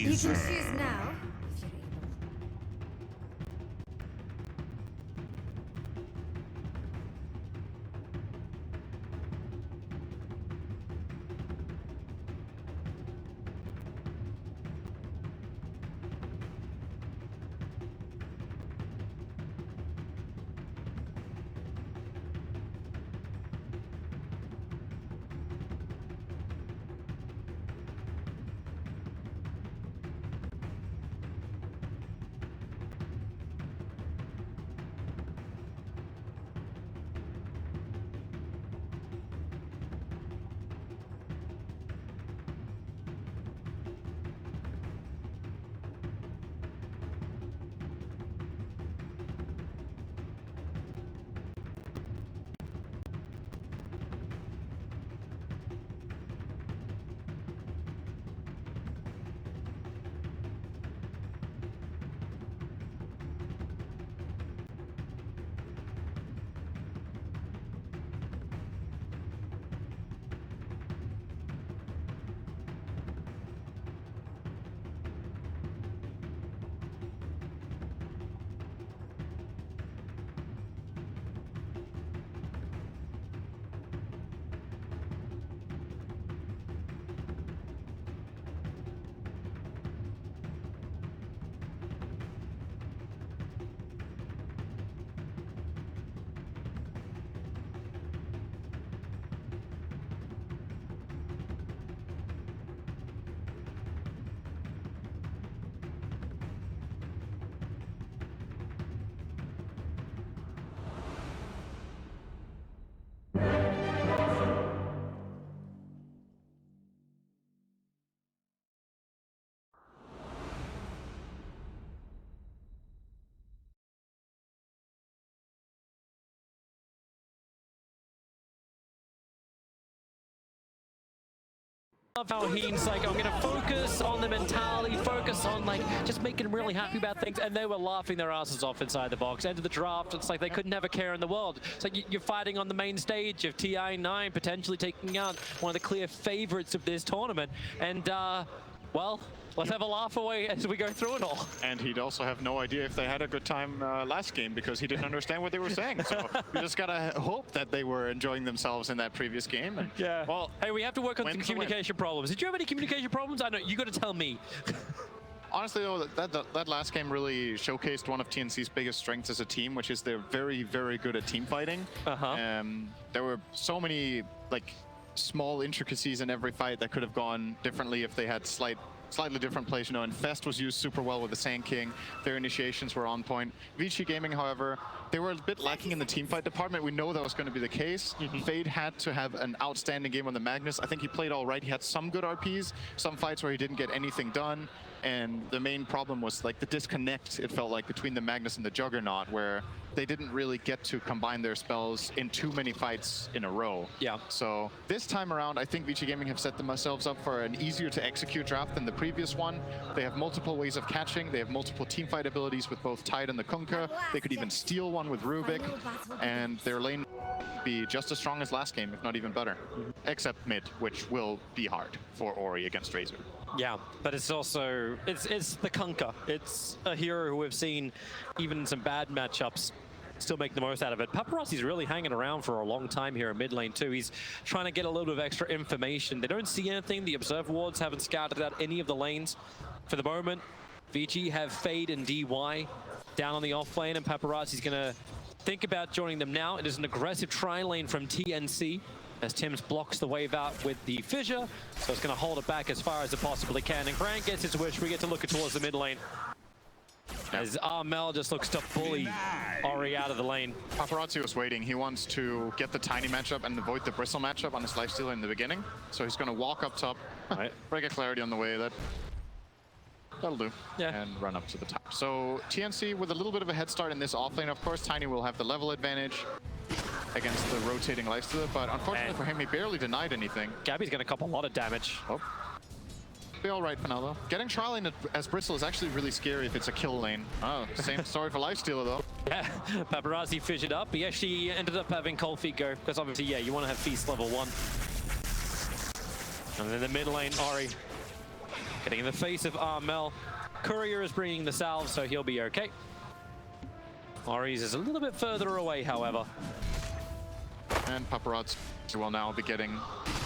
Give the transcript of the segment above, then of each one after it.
You can choose now. Love how he's like, I'm gonna focus on the mentality, focus on like just making them really happy about things, and they were laughing their asses off inside the box. End of the draft, it's like they couldn't have a care in the world. It's like you're fighting on the main stage of TI9, potentially taking out one of the clear favorites of this tournament, and well, let's have a laugh away as we go through it all. And he'd also have no idea if they had a good time last game because he didn't understand what they were saying. So we just gotta hope that they were enjoying themselves in that previous game. And, yeah. Well, hey, we have to work on some communication problems. Did you have any communication problems? I know you got to tell me. Honestly, though, that last game really showcased one of TNC's biggest strengths as a team, which is they're very, very good at team fighting. There were so many like small intricacies in every fight that could have gone differently if they had slightly different plays. You know, Infest was used super well with the Sand King. Their initiations were on point. Vici Gaming, however, they were a bit lacking in the teamfight department. We know that was going to be the case. Fade had to have an outstanding game on the Magnus. I think he played all right. He had some good RPs, some fights where he didn't get anything done. And the main problem was like the disconnect, it felt like, between the Magnus and the Juggernaut, where they didn't really get to combine their spells in too many fights in a row. Yeah. So this time around, I think Vici Gaming have set themselves up for an easier to execute draft than the previous one. They have multiple ways of catching. They have multiple teamfight abilities with both Tide and the Kunkka. They could even steal one with Rubik. And their lane be just as strong as last game, if not even better. Except mid, which will be hard for Ori against Razor. Yeah, but it's also, it's the Kunkka. It's a hero who we've seen, even in some bad matchups, still make the most out of it. Paparazzi's really hanging around for a long time here in mid lane too. He's trying to get a little bit of extra information. They don't see anything. The Observer Wards haven't scouted out any of the lanes. For the moment, Vici have Fade and DY down on the off lane, and Paparazzi's gonna think about joining them now. It is an aggressive tri-lane from TNC as Tims blocks the wave out with the fissure, so it's going to hold it back as far as it possibly can. And Grant gets his wish. We get to look towards the mid lane as Armel just looks to bully Ori out of the lane. Paparazzi was waiting. He wants to get the Tiny matchup and avoid the Bristle matchup on his lifesteal in the beginning. So he's going to walk up top, break a Clarity on the way. That'll do. Yeah. And run up to the top. So TNC with a little bit of a head start in this offlane. Of course, Tiny will have the level advantage against the rotating lifesteal, but unfortunately for him, he barely denied anything. Gabby's gonna cop a lot of damage. Oh. Be all right for now, though. Getting trial lane as Bristle is actually really scary if it's a kill lane. Oh, same story for lifestealer, though. Yeah, Paparazzi fished up. He actually ended up having cold feet go, because obviously, yeah, you want to have feast level 1. And then the mid lane, Ori Getting in the face of Armel. Courier is bringing the salve, so he'll be okay. Ori's is a little bit further away, however. And Paparazzi will now be getting...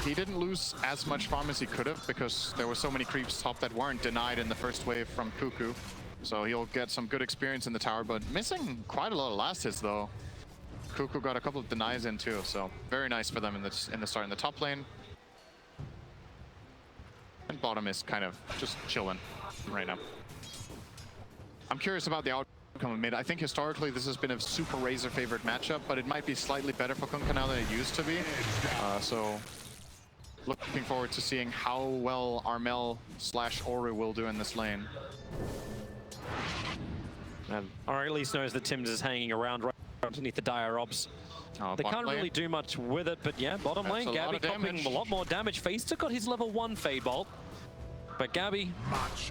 He didn't lose as much farm as he could have because there were so many creeps top that weren't denied in the first wave from Cuckoo. So he'll get some good experience in the tower, but missing quite a lot of last hits though. Cuckoo got a couple of denies in too, so very nice for them in the start in the top lane. And bottom is kind of just chilling right now. I'm curious about the outcome of mid. I think historically this has been a super Razor favorite matchup, but it might be slightly better for Kunkka now than it used to be. So looking forward to seeing how well Armel/Oru will do in this lane. Or at least knows that Tims is hanging around right underneath the dire ops. They can't really do much with it, but yeah, bottom lane, Gabby copying a lot more damage. Facer got his level 1 Fade Bolt, but Gabby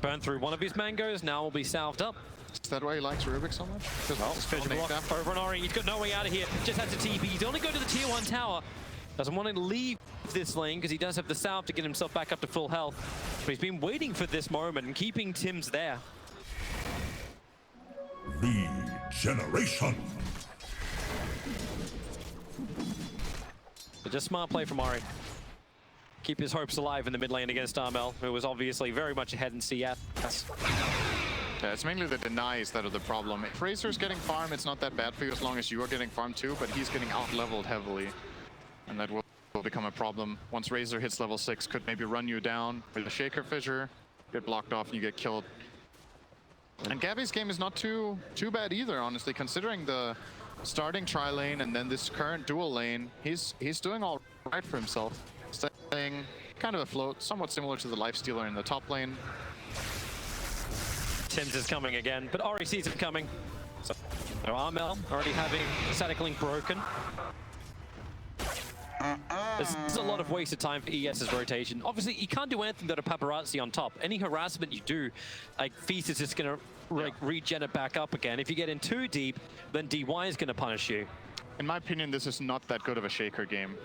burned through one of his mangoes, now will be salved up. Is that why he likes Rubik so much? Well, over on Ori, he's got no way out of here, just has to TP. He's only going to the tier 1 tower. Doesn't want to leave this lane because he does have the salve to get himself back up to full health. But he's been waiting for this moment and keeping Tims there. Regeneration. But just smart play from Ori. Keep his hopes alive in the mid lane against Armel, who was obviously very much ahead in CS. Yeah, it's mainly the denies that are the problem. If Razor's getting farm, it's not that bad for you as long as you are getting farm too, but he's getting out-leveled heavily. And that will become a problem. Once Razor hits level 6, could maybe run you down with a Shaker Fissure, get blocked off and you get killed. And Gabby's game is not too bad either, honestly, considering the starting tri lane and then this current dual lane. He's doing all right for himself. Staying kind of afloat, somewhat similar to the Lifestealer in the top lane. Tims is coming again, but Ori sees him coming. So Armel already having static link broken. There's a lot of wasted time for ES's rotation. Obviously, you can't do anything without a Paparazzi on top. Any harassment you do, like Feast is just gonna regen it back up again. If you get in too deep, then DY is gonna punish you. In my opinion, this is not that good of a Shaker game,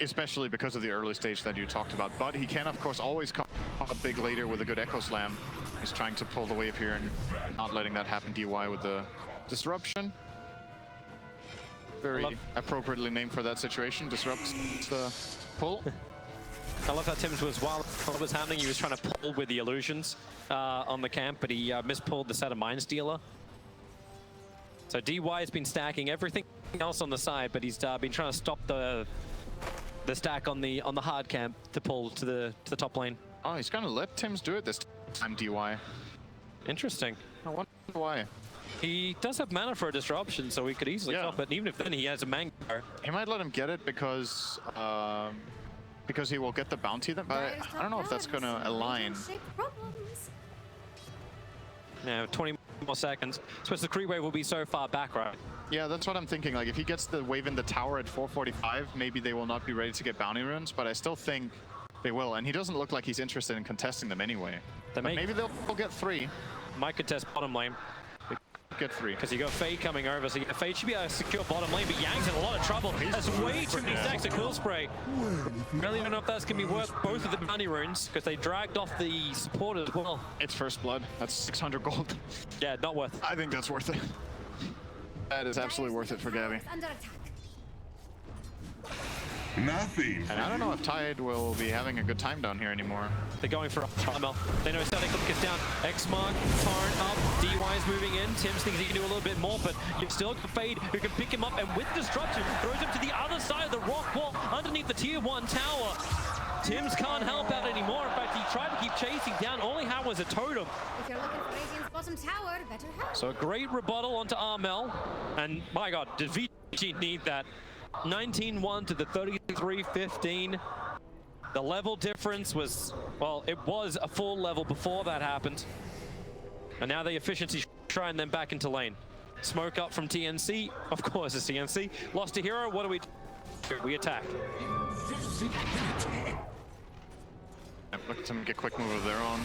especially because of the early stage that you talked about. But he can, of course, always come up big later with a good Echo Slam. He's trying to pull the wave here and not letting that happen. DY with the disruption. Very appropriately named for that situation. Disrupts the pull. I love how Tims was, while it was happening, he was trying to pull with the illusions on the camp, but he mispulled the set of Mind Stealer. So DY has been stacking everything else on the side, but he's been trying to stop the stack on the hard camp to pull to the top lane. Oh, he's gonna let Tims do it this time, DY. Interesting. I wonder why. He does have mana for a disruption, so he could easily stop it. And even if then he has a mango. He might let him get it because he will get the bounty then, but I don't know if that's gonna align. Yeah, 20 more seconds. Suppose the creep wave will be so far back, right? Yeah, that's what I'm thinking. Like, if he gets the wave in the tower at 4:45, maybe they will not be ready to get bounty runes, but I still think they will. And he doesn't look like he's interested in contesting them anyway. Maybe they'll get 3. Might contest bottom lane. Get 3. Because you got Fade coming over, so Fade should be able to secure bottom lane, but Yang's in a lot of trouble. There's way too many stacks of Cool Spray. Really don't know if that's going to be worth both of the bounty runes, because they dragged off the support as well. It's first blood. That's 600 gold. Yeah, not worth it. I think that's worth it. That is absolutely worth it for Gabby. Nothing. And I don't know if Tide will be having a good time down here anymore. They're going for Armel. They know static link is down. X-Mark, Torrent up. DY is moving in. Tims thinks he can do a little bit more, but you've still got Fade who can pick him up, and with Destruction, throws him to the other side of the rock wall underneath the tier 1 tower. Tims can't help out anymore. In fact, he tried to keep chasing down. All he had was a totem. If you're looking for Radiant's bottom tower, better help. So a great rebuttal onto Armel. And my god, did Vici need that? 19-1 to the 33-15. The level difference was, well, it was a full level before that happened. And now the efficiency shrine them back into lane. Smoke up from TNC. Of course, it's TNC. Lost a hero. What do we do? We attack. Look at them get quick move of their own.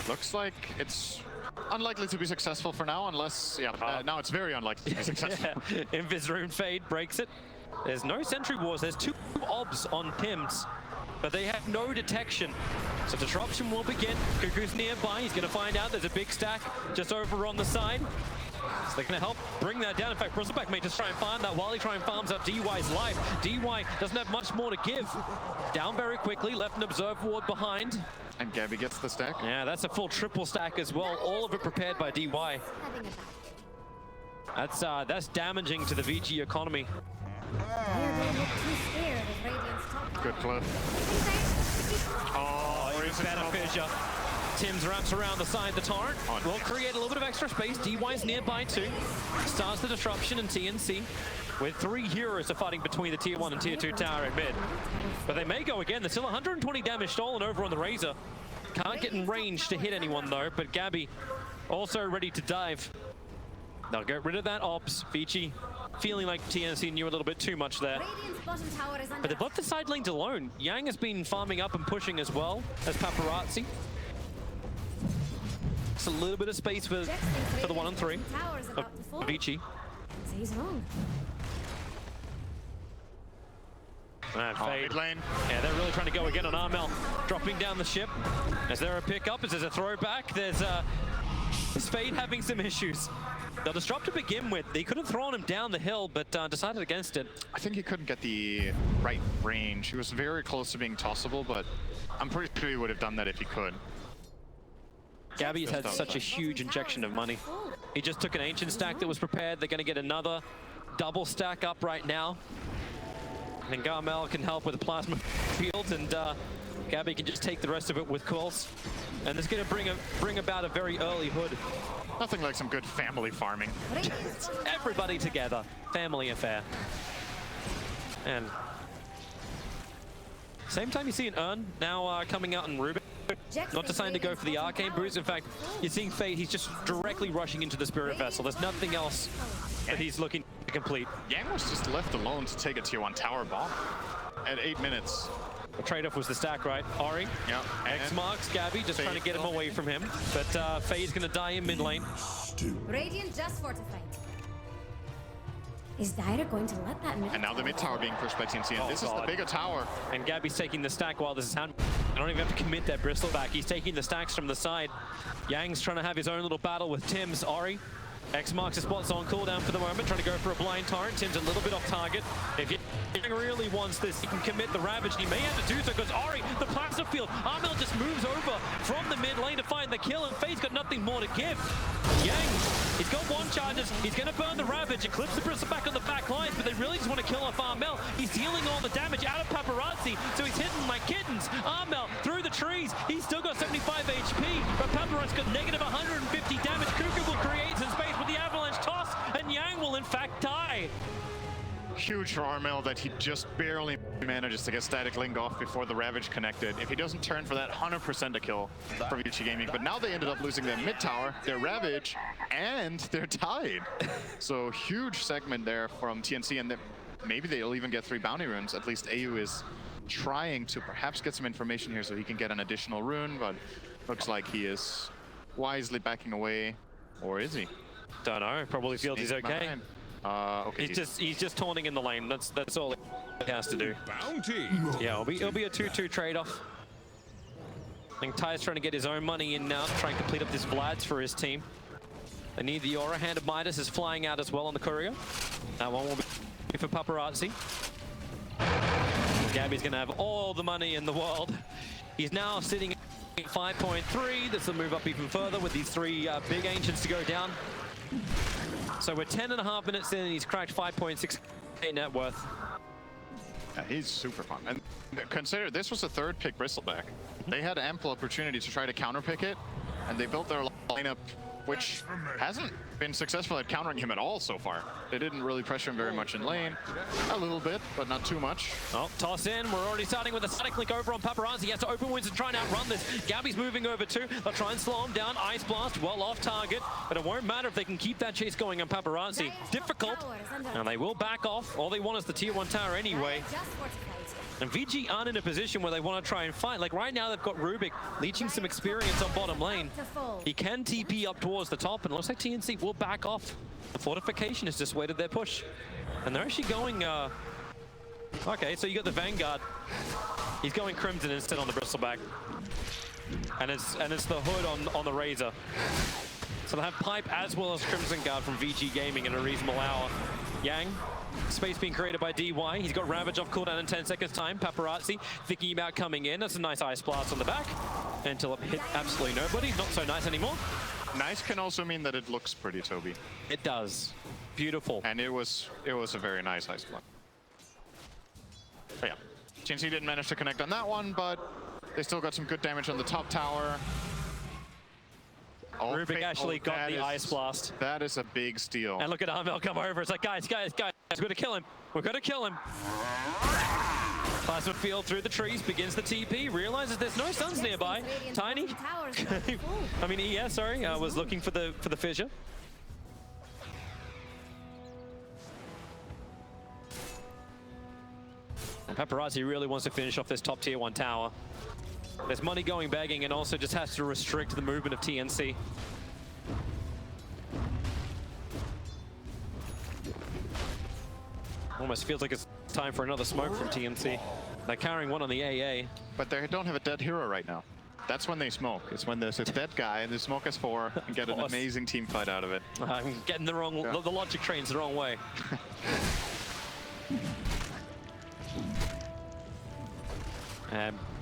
Looks like it's unlikely to be successful for now, unless, now it's very unlikely to be successful. Invis Rune Fade breaks it. There's no Sentry Wars. There's 2 obs on Tims. but they have no detection. So disruption will begin. Cuckoo's nearby. He's going to find out there's a big stack just over on the side. So they're going to help bring that down. In fact, Bristleback may just try and farm that while he try and farms up DY's life. DY doesn't have much more to give. Down very quickly, left an observe ward behind. And Gabby gets the stack. Yeah, that's a full triple stack as well. All of it prepared by DY. That's damaging to the Vici economy. Good clip. Oh, it's better fissure. Tim's wraps around the side of the torrent. Will create a little bit of extra space. DY's nearby too. Starts the disruption in TNC. With 3 heroes are fighting between the tier 1 and tier 2 tower at mid. But they may go again. There's still 120 damage stolen over on the Razor. Can't get in range to hit anyone though, but Gabby also ready to dive. They'll get rid of that ops. Vici feeling like TNC knew a little bit too much there. But they've left the side lanes alone. Yang has been farming up and pushing as well as Paparazzi. Just a little bit of space for the 1 and 3 of Vici. He's wrong. Fade. Mid lane. Yeah, they're really trying to go again on Armel. Dropping down the ship. Is there a pickup? Is there a throwback? There's Fade having some issues. They'll disrupt to begin with. They could have thrown him down the hill, but decided against it. I think he couldn't get the right range. He was very close to being tossable, but I'm pretty sure he would have done that if he could. Gabby's had such a huge injection of money. He just took an ancient stack that was prepared. They're going to get another double stack up right now. And Garmel can help with the plasma fields, and Gabby can just take the rest of it with calls. And it's going to bring about a very early hood. Nothing like some good family farming. Everybody together. Family affair. And same time you see an Urn now coming out in Rubik. Not deciding to go for the arcane boost. In fact, you're seeing Fade, he's just directly rushing into the Spirit Vessel. There's nothing else that he's looking to complete. Yang was just left alone to take a tier 1 tower bomb at 8 minutes. The trade-off was the stack, right? Ori, yeah. X marks Gabby, just trying to get him away from him. But Fade's going to die in mid lane. Radiant just fortified. Is Dire going to let that mid? And now the mid tower being pushed by TNC, and this is the bigger tower. And Gabby's taking the stack while this is happening. I don't even have to commit that Bristleback. He's taking the stacks from the side. Yang's trying to have his own little battle with Tim's. Ori, X marks his spot's on cooldown for the moment, trying to go for a blind torrent. Tim's a little bit off target. If Yang really wants this, he can commit the Ravage. He may have to do so because Ori, the plasma field, Armel just moves over from the mid lane to find the kill, and Fade's got nothing more to give. Yang, he's got 1 charges. He's going to burn the Ravage, eclipse the Bristleback back on the back lines, but they really just want to kill off Armel. He's dealing all the damage out of Paparazzi, so he's hitting like kittens. Armel through the trees. He's still got 75 HP, but Paparazzi's got negative 150 damage. Cuckoo will create some space with the avalanche toss, and Yang will in fact die. Huge for Armel that he just barely manages to get Static Link off before the Ravage connected. If he doesn't turn for that, 100% a kill for Vici Gaming. But now they ended up losing their mid tower, their Ravage, and they're tied. So huge segment there from TNC, and maybe they'll even get 3 bounty runes. At least AU is trying to perhaps get some information here so he can get an additional rune, but looks like he is wisely backing away. Or is he? Don't know. Probably feels he's okay. Okay. He's just taunting in the lane. That's all he has to do. Bounty. Yeah, it'll be a 2-2 trade-off. I think Ty's trying to get his own money in now to try and complete up this Vlad's for his team. They need the aura. Hand of Midas is flying out as well on the courier. That one will be for Paparazzi. Gabby's going to have all the money in the world. He's now sitting at 5.3. This will move up even further with these 3 big ancients to go down. So we're 10.5 minutes in, and he's cracked 5.6k net worth. Yeah, he's super fun. And consider this was the 3rd pick Bristleback. They had ample opportunity to try to counterpick it, and they built their lineup, which hasn't been successful at countering him at all so far. They didn't really pressure him very much in lane. A little bit, but not too much. Oh, toss in. We're already starting with a static link over on Paparazzi. He has to open wounds and try and outrun this. Gabby's moving over too. They'll try and slow him down. Ice Blast, well off target, but it won't matter if they can keep that chase going on Paparazzi. Difficult, and they will back off. All they want is the tier 1 tower anyway. And Vici aren't in a position where they want to try and fight. Like right now, they've got Rubik leeching some experience on bottom lane. He can TP up towards the top, and it looks like TNC will back off. The fortification has dissuaded their push. And they're actually going... Okay, so you got the Vanguard. He's going Crimson instead on the Bristleback. And it's the hood on the Razor. So they have Pipe as well as Crimson Guard from Vici Gaming in a reasonable hour. Yang, space being created by DY. He's got Ravage off cooldown in 10 seconds time. Paparazzi thinking about coming in. That's a nice Ice Blast on the back. Until it hit absolutely nobody. Not so nice anymore. Nice can also mean that it looks pretty, Toby. It does. Beautiful. And it was a very nice Ice Blast. But yeah, TNC didn't manage to connect on that one, but they still got some good damage on the top tower. Oh, Rubik actually got the Ice Blast. That is a big steal. And look at Armel come over. It's like, guys, we're gonna kill him. We're gonna kill him. Plasma Field through the trees, begins the TP, realizes there's no stuns nearby. Tiny, I mean ES, sorry, was looking for the fissure. Paparazzi really wants to finish off this top tier 1 tower. There's money going begging and also just has to restrict the movement of TNC. Almost feels like it's time for another smoke from TNC. They're carrying one on the AA. But they don't have a dead hero right now. That's when they smoke. It's when there's a dead guy and they smoke as 4 and get an amazing team fight out of it. I'm getting the wrong, the logic train's the wrong way.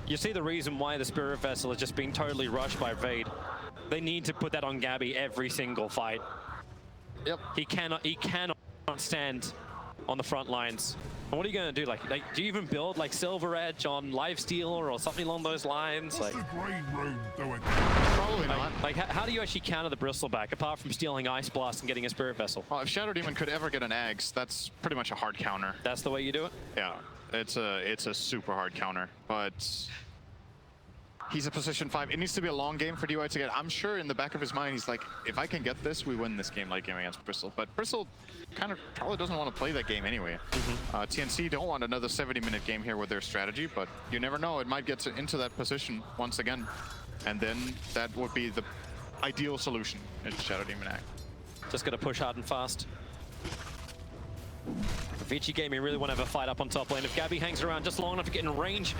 You see the reason why the Spirit Vessel is just being totally rushed by Vade. They need to put that on Gabby every single fight. Yep. He cannot stand on the front lines. And what are you going to do? Like, do you even build like Silver Edge on Lifestealer or something along those lines? Like, Probably not. Like how do you actually counter the Bristleback apart from stealing Ice Blast and getting a Spirit Vessel? Well, if Shadow Demon could ever get an Axe, that's pretty much a hard counter. That's the way you do it? Yeah, it's a super hard counter, but he's a position 5. It needs to be a long game for DY to get. I'm sure in the back of his mind, he's like, if I can get this, we win this game late game against Bristol. But Bristol kind of probably doesn't want to play that game anyway. TNC don't want another 70-minute game here with their strategy, but you never know. It might get into that position once again. And then that would be the ideal solution in Shadow Demon Act. Just got to push hard and fast. Vici Gaming really want to have a fight up on top lane. If Gabby hangs around just long enough to get in range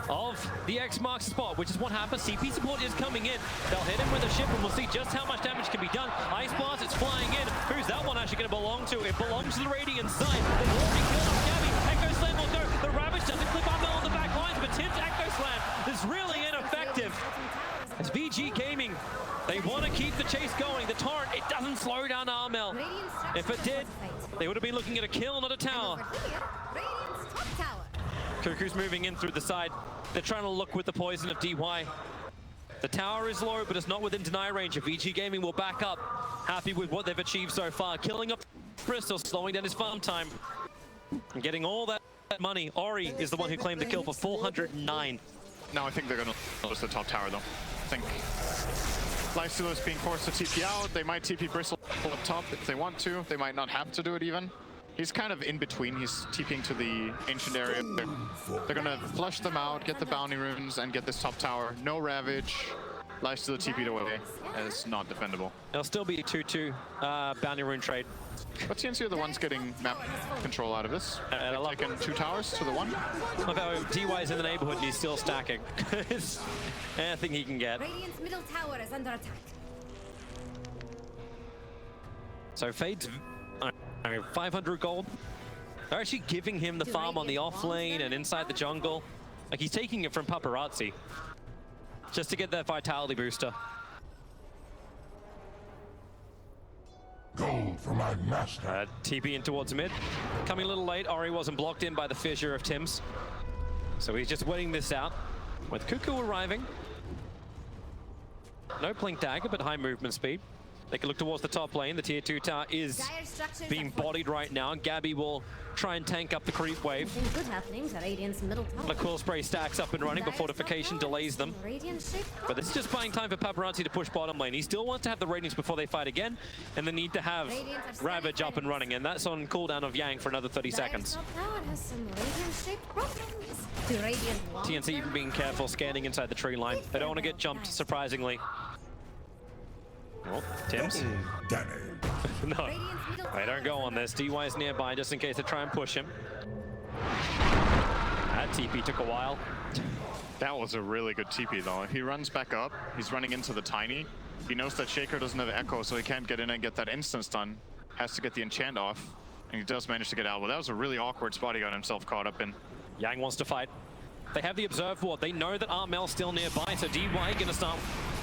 of the X marks the spot, which is what happens. CP support is coming in. They'll hit him with a ship and we'll see just how much damage can be done. Ice Blast, it's flying in. Who's that one actually going to belong to? It belongs to the Radiant side. They've already killed off Gabby. Echo Slam will go. The Ravage doesn't clip Armel on the back lines, but Tim's Echo Slam is really ineffective. As VG Gaming, they want to keep the chase going. The torrent, it doesn't slow down Armel. If it did, they would have been looking at a kill, not a tower. Cuckoo's moving in through the side. They're trying to look with the poison of DY. The tower is low, but it's not within deny range. If VG Gaming will back up, happy with what they've achieved so far. Killing up Bristol, slowing down his farm time, and getting all that money. Ori is the one who claimed the kill for 409. No, I think they're going to lose the top tower, though. I think Lifestealer is being forced to TP out. They might TP Bristol up top if they want to. They might not have to do it even. He's kind of in between. He's TPing to the ancient area. They're going to flush them out, get the bounty runes, and get this top tower. No Ravage. Lifestealer TP'd away. It's not defendable. It'll still be a 2-2 bounty rune trade. But TNC are the ones getting map control out of this. And I love taking 2 towers to the 1. Look how DY's in the neighborhood and he's still stacking. Anything he can get. Radiant's middle tower is under attack. So Fade's 500 gold. They're actually giving him the farm on the off lane and inside the jungle. Like he's taking it from Paparazzi just to get that vitality booster. Gold for my master. TP in towards mid. Coming a little late. Ori wasn't blocked in by the fissure of Tim's. So he's just waiting this out. With Cuckoo arriving. No Blink Dagger, but high movement speed. They can look towards the top lane. The tier 2 tower is being bodied right now. Gabby will try and tank up the creep wave. Good happening to Radiant's middle tower. The Quill Spray stacks up and running, but fortification delays them. But this is just buying time for Paparazzi to push bottom lane. He still wants to have the ratings before they fight again, and they need to have Ravage up and running, and that's on cooldown of Yang for another 30 seconds. TNC even being careful, scanning inside the tree line. They don't want to get jumped, surprisingly. Oh, Tim's? No, they don't go on this. DY is nearby just in case they try and push him. TP took a while. That was a really good TP though. He runs back up, he's running into the Tiny. He knows that Shaker doesn't have Echo, so he can't get in and get that instant stun. Has to get the enchant off, and he does manage to get out. Well, that was a really awkward spot he got himself caught up in. Yang wants to fight. They have the Observe Ward. They know that Armel's still nearby, so DY gonna start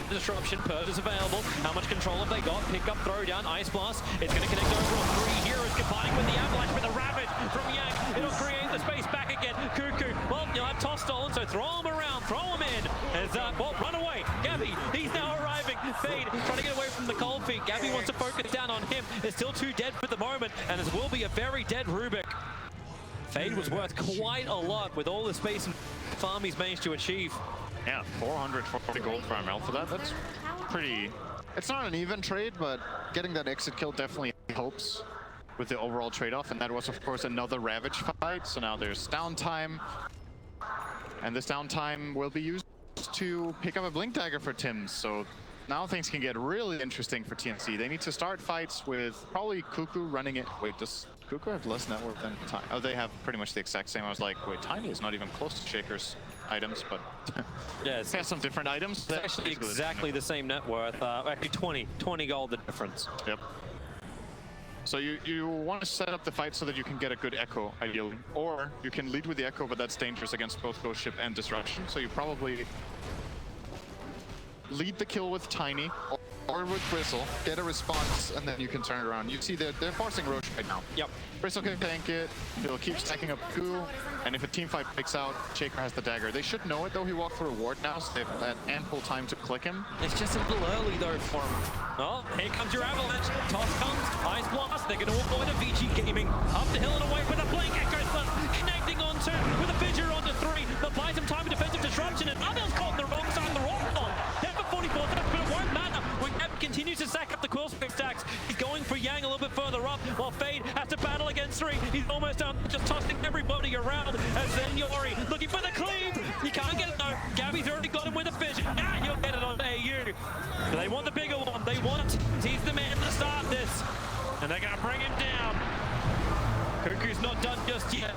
disruption. Purge is available. How much control have they got? Pick up, throw down, Ice Blast. It's gonna connect over on 3 heroes, combining with the Avalanche with a Ravage from Yang. It'll create the space back again. Cuckoo, well, you'll have toss stolen, so throw him around, throw him in. As, well, run away. Gabby, he's now arriving. Fade, trying to get away from the cold feet. Gabby wants to focus down on him. They're still too dead for the moment, and this will be a very dead Rubik. Fade was worth quite a lot with all the space and farm he's managed to achieve. Yeah, 440 gold for Armel for that. That's pretty... It's not an even trade, but getting that exit kill definitely helps with the overall trade-off. And that was, of course, another Ravage fight. So now there's downtime. And this downtime will be used to pick up a Blink Dagger for Tim. So now things can get really interesting for TNC. They need to start fights with probably Cuckoo running it. Wait, does Cuckoo have less network than Tiny? Oh, they have pretty much the exact same. I was like, wait, Tiny is not even close to Shaker's items, but yeah, it has some different items. It's actually exactly the same net worth. Actually 20 gold the difference. Yep. So you want to set up the fight so that you can get a good Echo, ideally. Or you can lead with the Echo, but that's dangerous against both Ghost Ship and Disruption. So you probably lead the kill with Tiny or with Bristle, get a response, and then you can turn it around. You see they're forcing Roche right now. Yep. Bristle can tank it, he'll keep stacking up goo, and if a team fight breaks out, Shaker has the dagger. They should know it though, he walked through a ward now, so they've had ample time to click him. It's just a little early though for him. Oh, here comes your Avalanche. Toss comes, Ice Blast, they're gonna walk over to Vici Gaming. Up the hill and away with a Blink Echo Stun, connecting on 2, with a Fissure onto 3. They'll buy some time in defensive disruption, and Abel's caught on the wrong side of the rock. Never 44 seconds, but it won't matter. When Gab continues to sack up the Quill Spec stacks, he's going for Yang a little bit further up, while Fade has to battle against 3. He's almost down, just tossing everybody around, as then Yori looking for the cleave. You can't get it though. Gabby's already got him with a fish. Ah, you'll get it on AU. They want the bigger one. They want, he's the man to start this. And they're gonna bring him down. Cuckoo's not done just yet.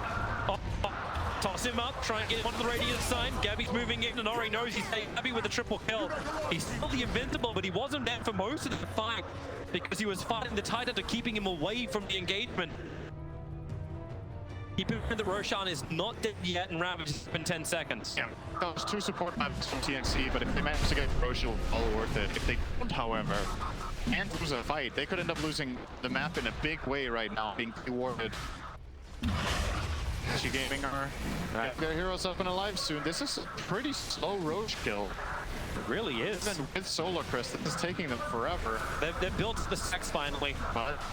Toss him up, try and get him onto the radius sign. Gabby's moving in, and Ori knows he's Gabby with a triple kill. He's still the Invincible, but he wasn't there for most of the fight because he was fighting the Titan to keeping him away from the engagement. Keep in mind that Roshan is not dead yet, and Ravage has been 10 seconds. Yeah, that was 2 support maps from TNC, but if they manage to get Roshan, it'll be all worth it. If they don't, however, and lose a fight, they could end up losing the map in a big way right now, being rewarded. Vici Gaming are their heroes up and alive soon. This is a pretty slow Roche kill. It really is. Even with Solar Crest, this is taking them forever. They've built the stacks finally.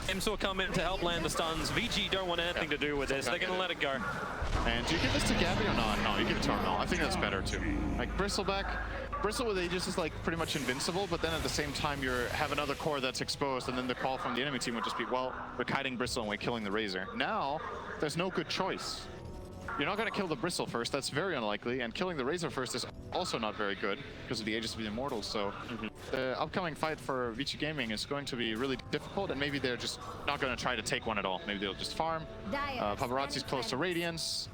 Imps will come in to help land the stuns. VG don't want anything to do with this. They're going to let it go. And do you give this to Gabby or not? No, you give it to Armel. I think that's better too. Like Bristleback, Bristle with Aegis is like pretty much invincible, but then at the same time you have another core that's exposed, and then the call from the enemy team would just be, well, we're kiting Bristle and we're killing the Razor. Now, there's no good choice. You're not going to kill the Bristle first, that's very unlikely, and killing the Razor first is also not very good because of the Aegis of the Immortals, so the upcoming fight for Vici Gaming is going to be really difficult, and maybe they're just not going to try to take one at all. Maybe they'll just farm. Paparazzi's close to Radiance.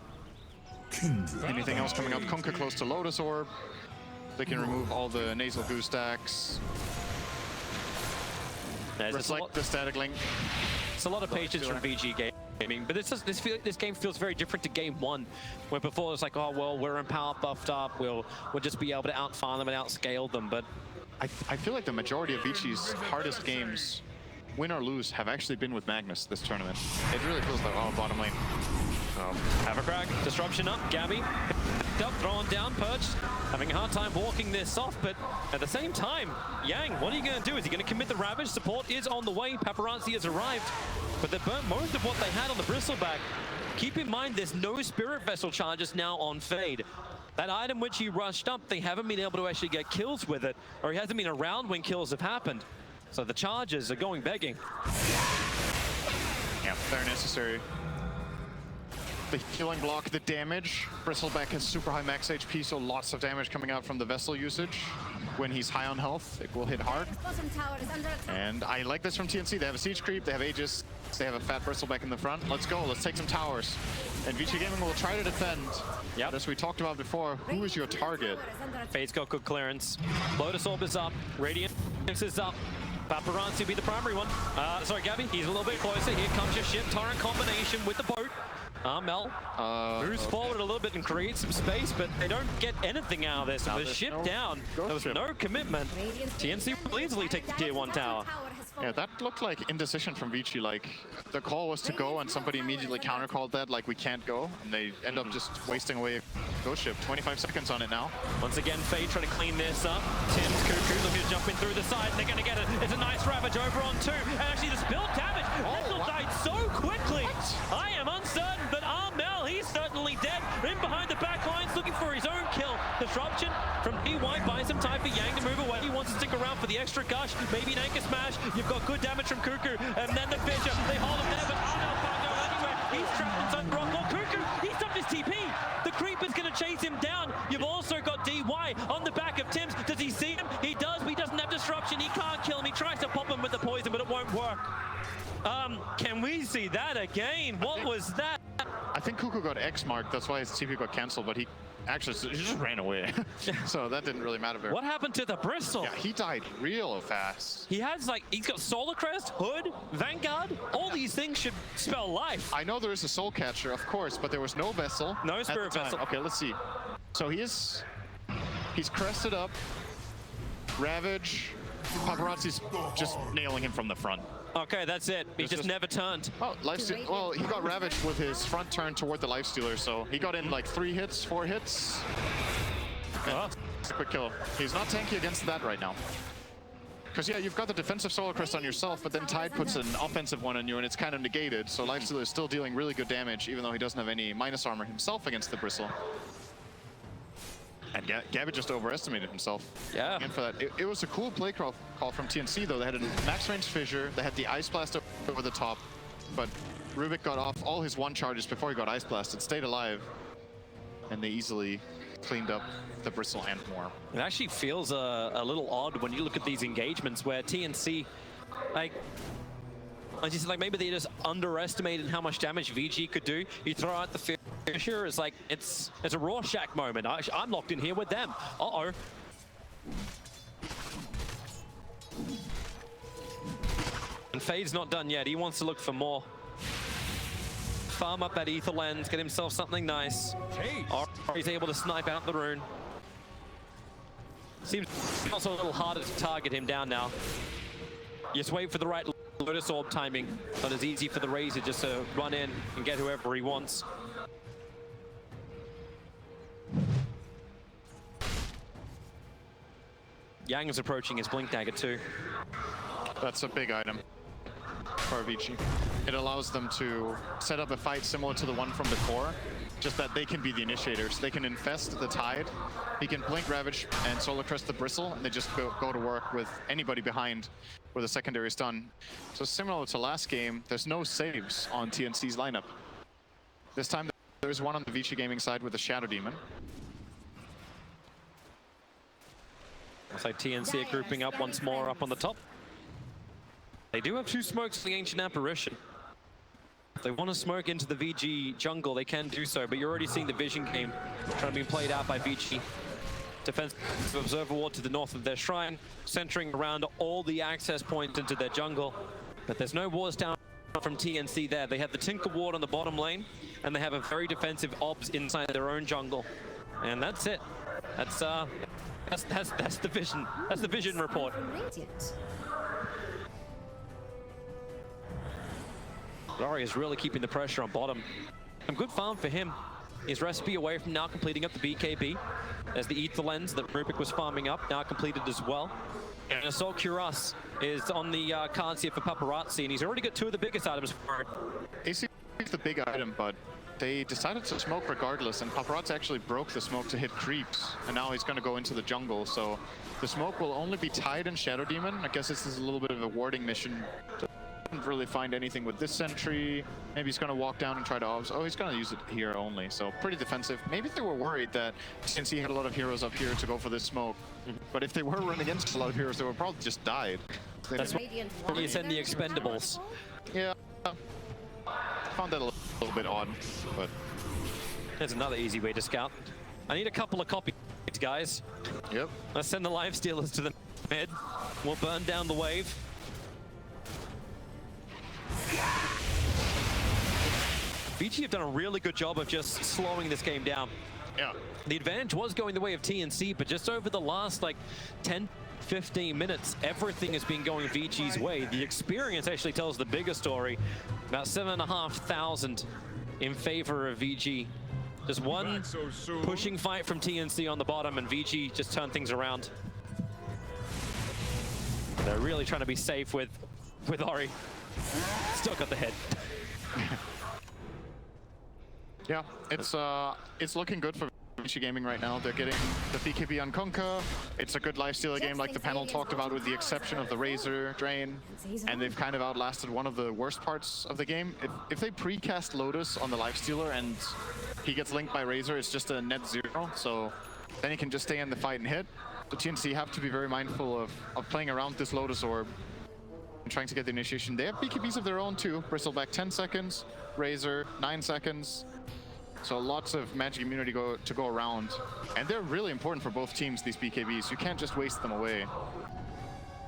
Anything else coming up? Kunkka close to Lotus Orb. They can remove all the Nasal Goo stacks. Reflect the Static Link. It's a lot of patience from VG Gaming, but this game feels very different to game 1, where before it's like, oh well, we're in power buffed up, we'll just be able to outfarm them and outscale them. But I feel like the majority of Vici's hardest games, win or lose, have actually been with Magnus this tournament. It really feels like, oh, bottom lane. Have a crack, disruption up, Gabby up, throwing down, Purge, having a hard time walking this off, but at the same time, Yang, what are you going to do? Is he going to commit the Ravage? Support is on the way, Paparazzi has arrived, but they burnt most of what they had on the Bristleback. Keep in mind, there's no Spirit Vessel charges now on Fade. That item which he rushed up, they haven't been able to actually get kills with it, or he hasn't been around when kills have happened. So the charges are going begging. Yeah, very necessary. the healing block, the damage. Bristleback has super high max HP, so lots of damage coming out from the vessel usage. When he's high on health, it will hit hard. Bottom tower is under attack. And I like this from TNC. They have a siege creep, they have Aegis, they have a fat Bristleback in the front. Let's go, let's take some towers. And Vici Gaming will try to defend. Yep. As we talked about before, who is your target? Fade's got good clearance. Lotus Orb is up. Radiance is up. Paparazzi will be the primary one. Sorry, Gabby, he's a little bit closer. Here comes your ship Torrent combination with the boat. Mel moves forward a little bit and creates some space, but they don't get anything out of this. So the ship down, there was no commitment. TNC will easily take the tier 1 tower. Yeah, that looked like indecision from Vici. Like, the call was to go and somebody immediately counter-called that, like, we can't go. And they end up just wasting away a ghost ship. 25 seconds on it now. Once again, Fade trying to clean this up. Tim's Cuckoo looking to jump in through the side. They're going to get it. It's a nice ravage over on 2. And actually, the spill damage. Vessel died so quickly. I am uncertain, but Armel, he's certainly dead. In behind the back lines, looking for his own kill. Disruption from DY buys some time for Yang to move away. He wants to stick around for the extra gush. Maybe an anchor smash. You've got good damage from Cuckoo. And then the Fisher. They hold him there, but Armel can't go anywhere. He's trapped inside the rock wall. Cuckoo, he stopped his TP. The creep is going to chase him down. You've also got DY on the back of Tim's. Does he see him? He does, but he doesn't have disruption. He can't kill him. He tries to pop him with the poison, but it won't work. Can we see that again? What was that? I think Cuckoo got X marked, that's why his TP got cancelled, but he just ran away. So that didn't really matter very much. What happened to the Bristol? Yeah, he died real fast. He has he's got Solar Crest, Hood, Vanguard. All these things should spell life. I know there is a Soul Catcher, of course, but there was no vessel. No Spirit Vessel. Okay, let's see. So he's crested up. Ravage. Paparazzi's just nailing him from the front. Okay, that's it. He just never turned. Oh, Lifesteal. Well, he got ravaged with his front turn toward the Lifestealer, so he got in like 3 hits, 4 hits. It's a quick kill. He's not tanky against that right now. Because, yeah, you've got the defensive Solar Crest on yourself, but then Tide puts an offensive one on you, and it's kind of negated. So Lifestealer is still dealing really good damage, even though he doesn't have any minus armor himself against the Bristle. And Gabby just overestimated himself. Yeah. And for that, it was a cool play call from TNC, though. They had a max range fissure, they had the Ice Blast over the top, but Rubik got off all his 1 charges before he got Ice Blasted, stayed alive, and they easily cleaned up the Bristle and more. It actually feels a little odd when you look at these engagements where TNC, maybe they just underestimated how much damage VG could do. You throw out the Fisher, it's like, it's a Rorschach moment. I'm locked in here with them. Uh-oh. And Fade's not done yet. He wants to look for more. Farm up that Ether Lens, get himself something nice. Or he's able to snipe out the rune. Seems also a little harder to target him down now. Just wait for the right Lotus Orb timing. Not as easy for the Razor just to run in and get whoever he wants. Yang is approaching his Blink Dagger too. That's a big item for Vici. It allows them to set up a fight similar to the one from the core, just that they can be the initiators. They can infest the Tide, he can Blink Ravage and Solar Crest the Bristle, and they just go to work with anybody behind with a secondary stun. So similar to last game, there's no saves on TNC's lineup. This time there's one on the Vici Gaming side with the Shadow Demon. Looks like TNC are grouping up once more up on the top. They do have 2 smokes for the Ancient Apparition. If they want to smoke into the VG jungle, they can do so, but you're already seeing the vision game trying to be played out by Vici. Defensive Observer Ward to the north of their shrine, centering around all the access points into their jungle. But there's no wards down from TNC there. They have the Tinker Ward on the bottom lane, and they have a very defensive Obs inside their own jungle. And that's it. That's the vision. That's the vision report. Glory is really keeping the pressure on bottom. Some good farm for him. His recipe away from now completing up the BKB. There's the Ether Lens that Rubik was farming up, now completed as well. And Assault Cuirass is on the cards here for Paparazzi, and he's already got 2 of the biggest items for it. AC is the big item, but they decided to smoke regardless, and Paparazzi actually broke the smoke to hit creeps, and now he's going to go into the jungle, so the smoke will only be Tide and Shadow Demon. I guess this is a little bit of a warding mission to Didn't really find anything with this sentry. Maybe he's going to walk down and try to obs. Oh, he's going to use it here only. So pretty defensive. Maybe they were worried that TNC had a lot of heroes up here to go for this smoke. But if they were running against a lot of heroes, they would probably just died. That's why you send the expendables. Yeah. Found that a little bit odd, but there's another easy way to scout. I need a couple of copies, guys. Yep. Let's send the life stealers to the mid. We'll burn down the wave. Vici have done a really good job of just slowing this game down. Yeah. The advantage was going the way of TNC, but just over the last like 10, 15 minutes, everything has been going Vici's way. The experience actually tells the bigger story. About 7,500 in favor of Vici. Just one pushing fight from TNC on the bottom, and Vici just turned things around. They're really trying to be safe with Ori. Still got the head. Yeah, it's looking good for Vici Gaming right now. They're getting the BKB on Kunkka. It's a good lifestealer game like the panel talked about, with the exception of the Razor Drain. And they've kind of outlasted one of the worst parts of the game. If they precast Lotus on the lifestealer and he gets linked by Razor, it's just a net 0. So then he can just stay in the fight and hit. The TNC have to be very mindful of playing around this Lotus Orb and trying to get the initiation. They have BKBs of their own too. Bristleback 10 seconds, Razor 9 seconds. So lots of magic immunity to go around. And they're really important for both teams, these BKBs. You can't just waste them away.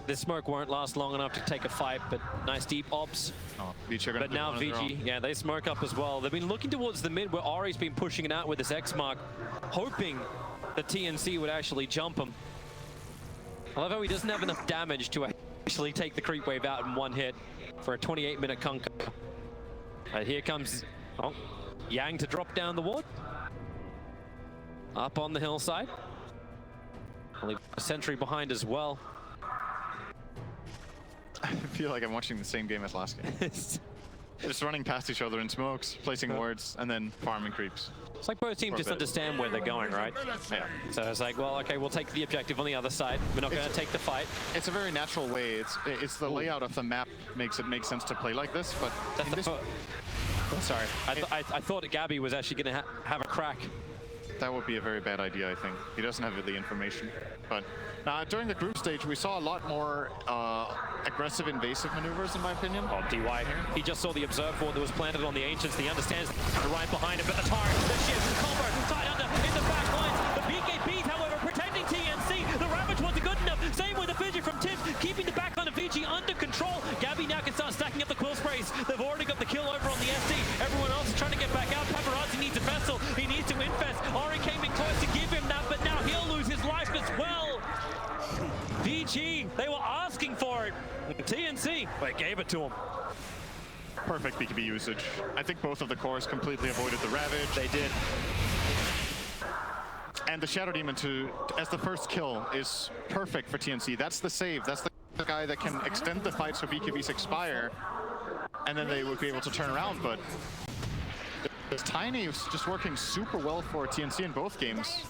This smoke won't last long enough to take a fight, but nice deep ops. Oh, Vici are gonna but now Vici, yeah, they smoke up as well. They've been looking towards the mid where Ori's been pushing it out with this X mark, hoping the TNC would actually jump him. I love how he doesn't have enough damage to actually take the creep wave out in one hit for a 28-minute Kunkka. Here comes Yang to drop down the ward. Up on the hillside. I'll leave a sentry behind as well. I feel like I'm watching the same game as last game. Just running past each other in smokes, placing wards, and then farming creeps. It's like both teams just understand where they're going, right? Yeah. So it's like, well, okay, we'll take the objective on the other side. We're not going to take the fight. It's a very natural way. It's the layout of the map makes it make sense to play like this, but that's sorry, I thought Gabby was actually going to have a crack. That would be a very bad idea, I think. He doesn't have the information. But during the group stage, we saw a lot more aggressive invasive maneuvers, in my opinion. Oh, DY. He just saw the observe ward that was planted on the Ancients. He understands right behind him, but the Tyrant, the shift, combo, tied under in the back lines. The BKBs, however, protecting TNC. The Ravage wasn't good enough. Same with the Fidget from Tim, keeping the back line of Vici under control. Gabby now can start stacking up the quill sprays. They've already got the kill over on the SD. Everyone else is trying to get back out. Paparazzi needs a vessel. He needs to infest. Ori came in close to give him that, but now he'll lose his life as well. Vici, they were asking for it. TNC, they gave it to him. Perfect BKB usage. I think both of the cores completely avoided the Ravage. They did. And the Shadow Demon as the first kill is perfect for TNC. That's the save. That's the guy that can extend the fight so BKBs expire. And then they would be able to turn around, but this Tiny is just working super well for TNC in both games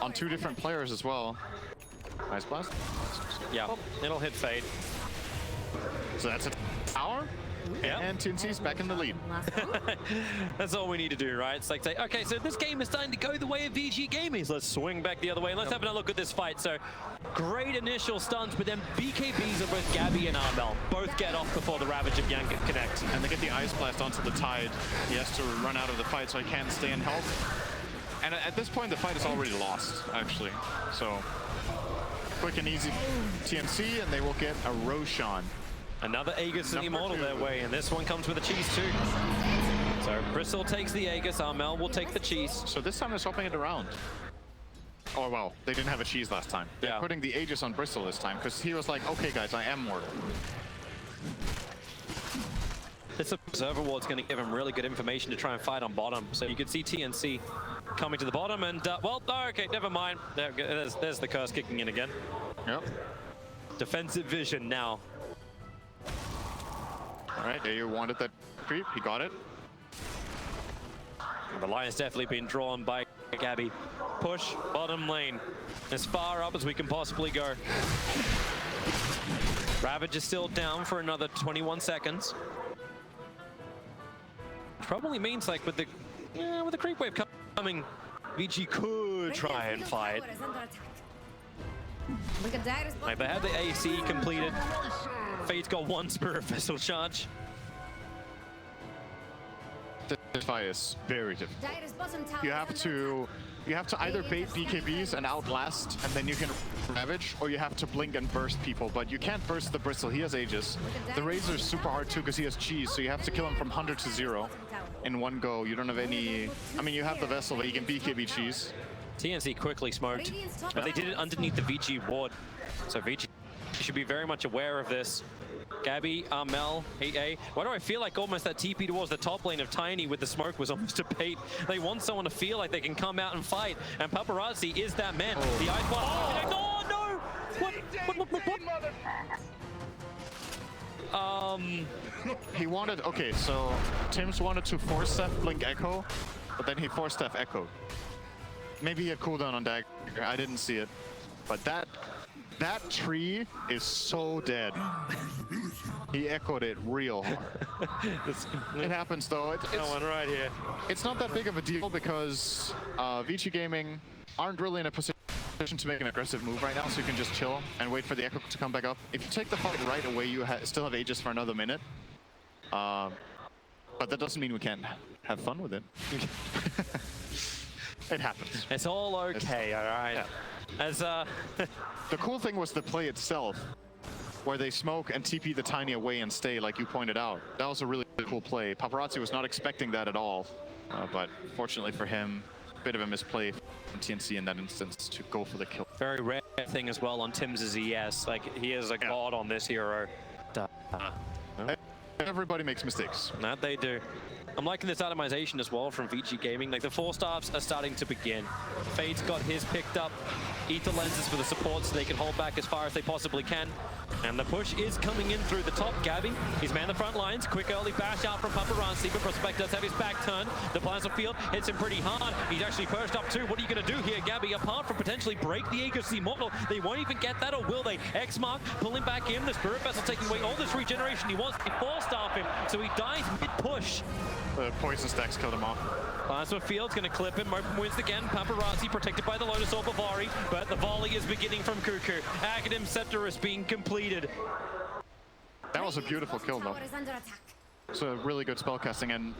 on 2 different players as well. Nice blast. Yeah, it'll hit Fade. So that's a tower. Yeah. And TNC's back in the lead. That's all we need to do, right? It's like, say, okay, so this game is starting to go the way of Vici Gaming. Let's swing back the other way. Let's have a look at this fight. So, great initial stunts, but then BKBs of both Gabby and Armel both get off before the Ravage of Yang can connect. And they get the Ice Blast onto the Tide. He has to run out of the fight so he can't stay in health. And at this point, the fight is already lost, actually. So, quick and easy TNC, and they will get a Roshan. Another Aegis and Immortal their way, and this one comes with a cheese too. So Bristle takes the Aegis, Armel will take the cheese. So this time they're swapping it around. Oh well, they didn't have a cheese last time. They're putting the Aegis on Bristle this time, because he was like, okay guys, I am mortal. This observer ward's going to give him really good information to try and fight on bottom. So you can see TNC coming to the bottom, and well, okay, never mind. There's the curse kicking in again. Yep. Defensive vision now. All right, you wanted that creep, he got it. The line's definitely been drawn by Gabby. Push bottom lane as far up as we can possibly go. Ravage is still down for another 21 seconds. Probably means like with the creep wave coming, Vici could try and fight. Like they had the AC completed. Fade's got one Spirit Vessel charge. This fight is very difficult. You have to either bait BKBs and outlast, and then you can Ravage, or you have to blink and burst people, but you can't burst the Bristle. He has Aegis. The Razor's super hard too because he has cheese, so you have to kill him from 100 to 0 in one go. You don't have any... I mean, you have the Vessel, but you can BKB cheese. TNC quickly smoked, but they did it underneath the Vici ward. So Vici should be very much aware of this. Gabby, Mel, 8A. Why do I feel like almost that TP towards the top lane of Tiny with the smoke was almost a bait? They want someone to feel like they can come out and fight, and Paparazzi is that man. The Ice Blast. Oh no! What? He wanted... Okay, so Tim's wanted to force Steph Blink Echo, but then he forced Steph Echo. Maybe he had cooldown on Dagger. I didn't see it. But that tree is so dead. He echoed it real hard. It happens though. It's one right here. It's not that big of a deal because Vici Gaming aren't really in a position to make an aggressive move right now, so you can just chill and wait for the echo to come back up. If you take the fight right away, you still have Aegis for another minute. But that doesn't mean we can't have fun with it. It happens. It's all okay, all right. Yeah. As the cool thing was the play itself, where they smoke and TP the Tiny away and stay, like you pointed out. That was a really cool play. Paparazzi was not expecting that at all, but fortunately for him, a bit of a misplay from TNC in that instance to go for the kill. very rare thing as well on Tim's ES. Like, he is a god on this hero. Everybody makes mistakes. That they do. I'm liking this atomization as well from Vici Gaming. Like, the 4-stars are starting to begin. Fade's got his picked up. Ether lenses for the support so they can hold back as far as they possibly can. And the push is coming in through the top. Gabby, he's manned the front lines. Quick early bash out from Paparazzi, but Prospect does have his back turned. The Plasma Field hits him pretty hard. He's actually perched up too. What are you going to do here, Gabby? Apart from potentially break the Aegis Immortal, they won't even get that, or will they? X-Mark pulling back in. The Spirit Vessel taking away all this regeneration. He wants to 4-star him, so he dies mid-push. The poison stacks killed him off. Plasma Field's going to clip him. Open wins again. Paparazzi protected by the Lotus Orb of Vari, but the volley is beginning from Cuckoo. Aghanim Scepter is being completed. That was a beautiful kill, though. It's a really good spellcasting, and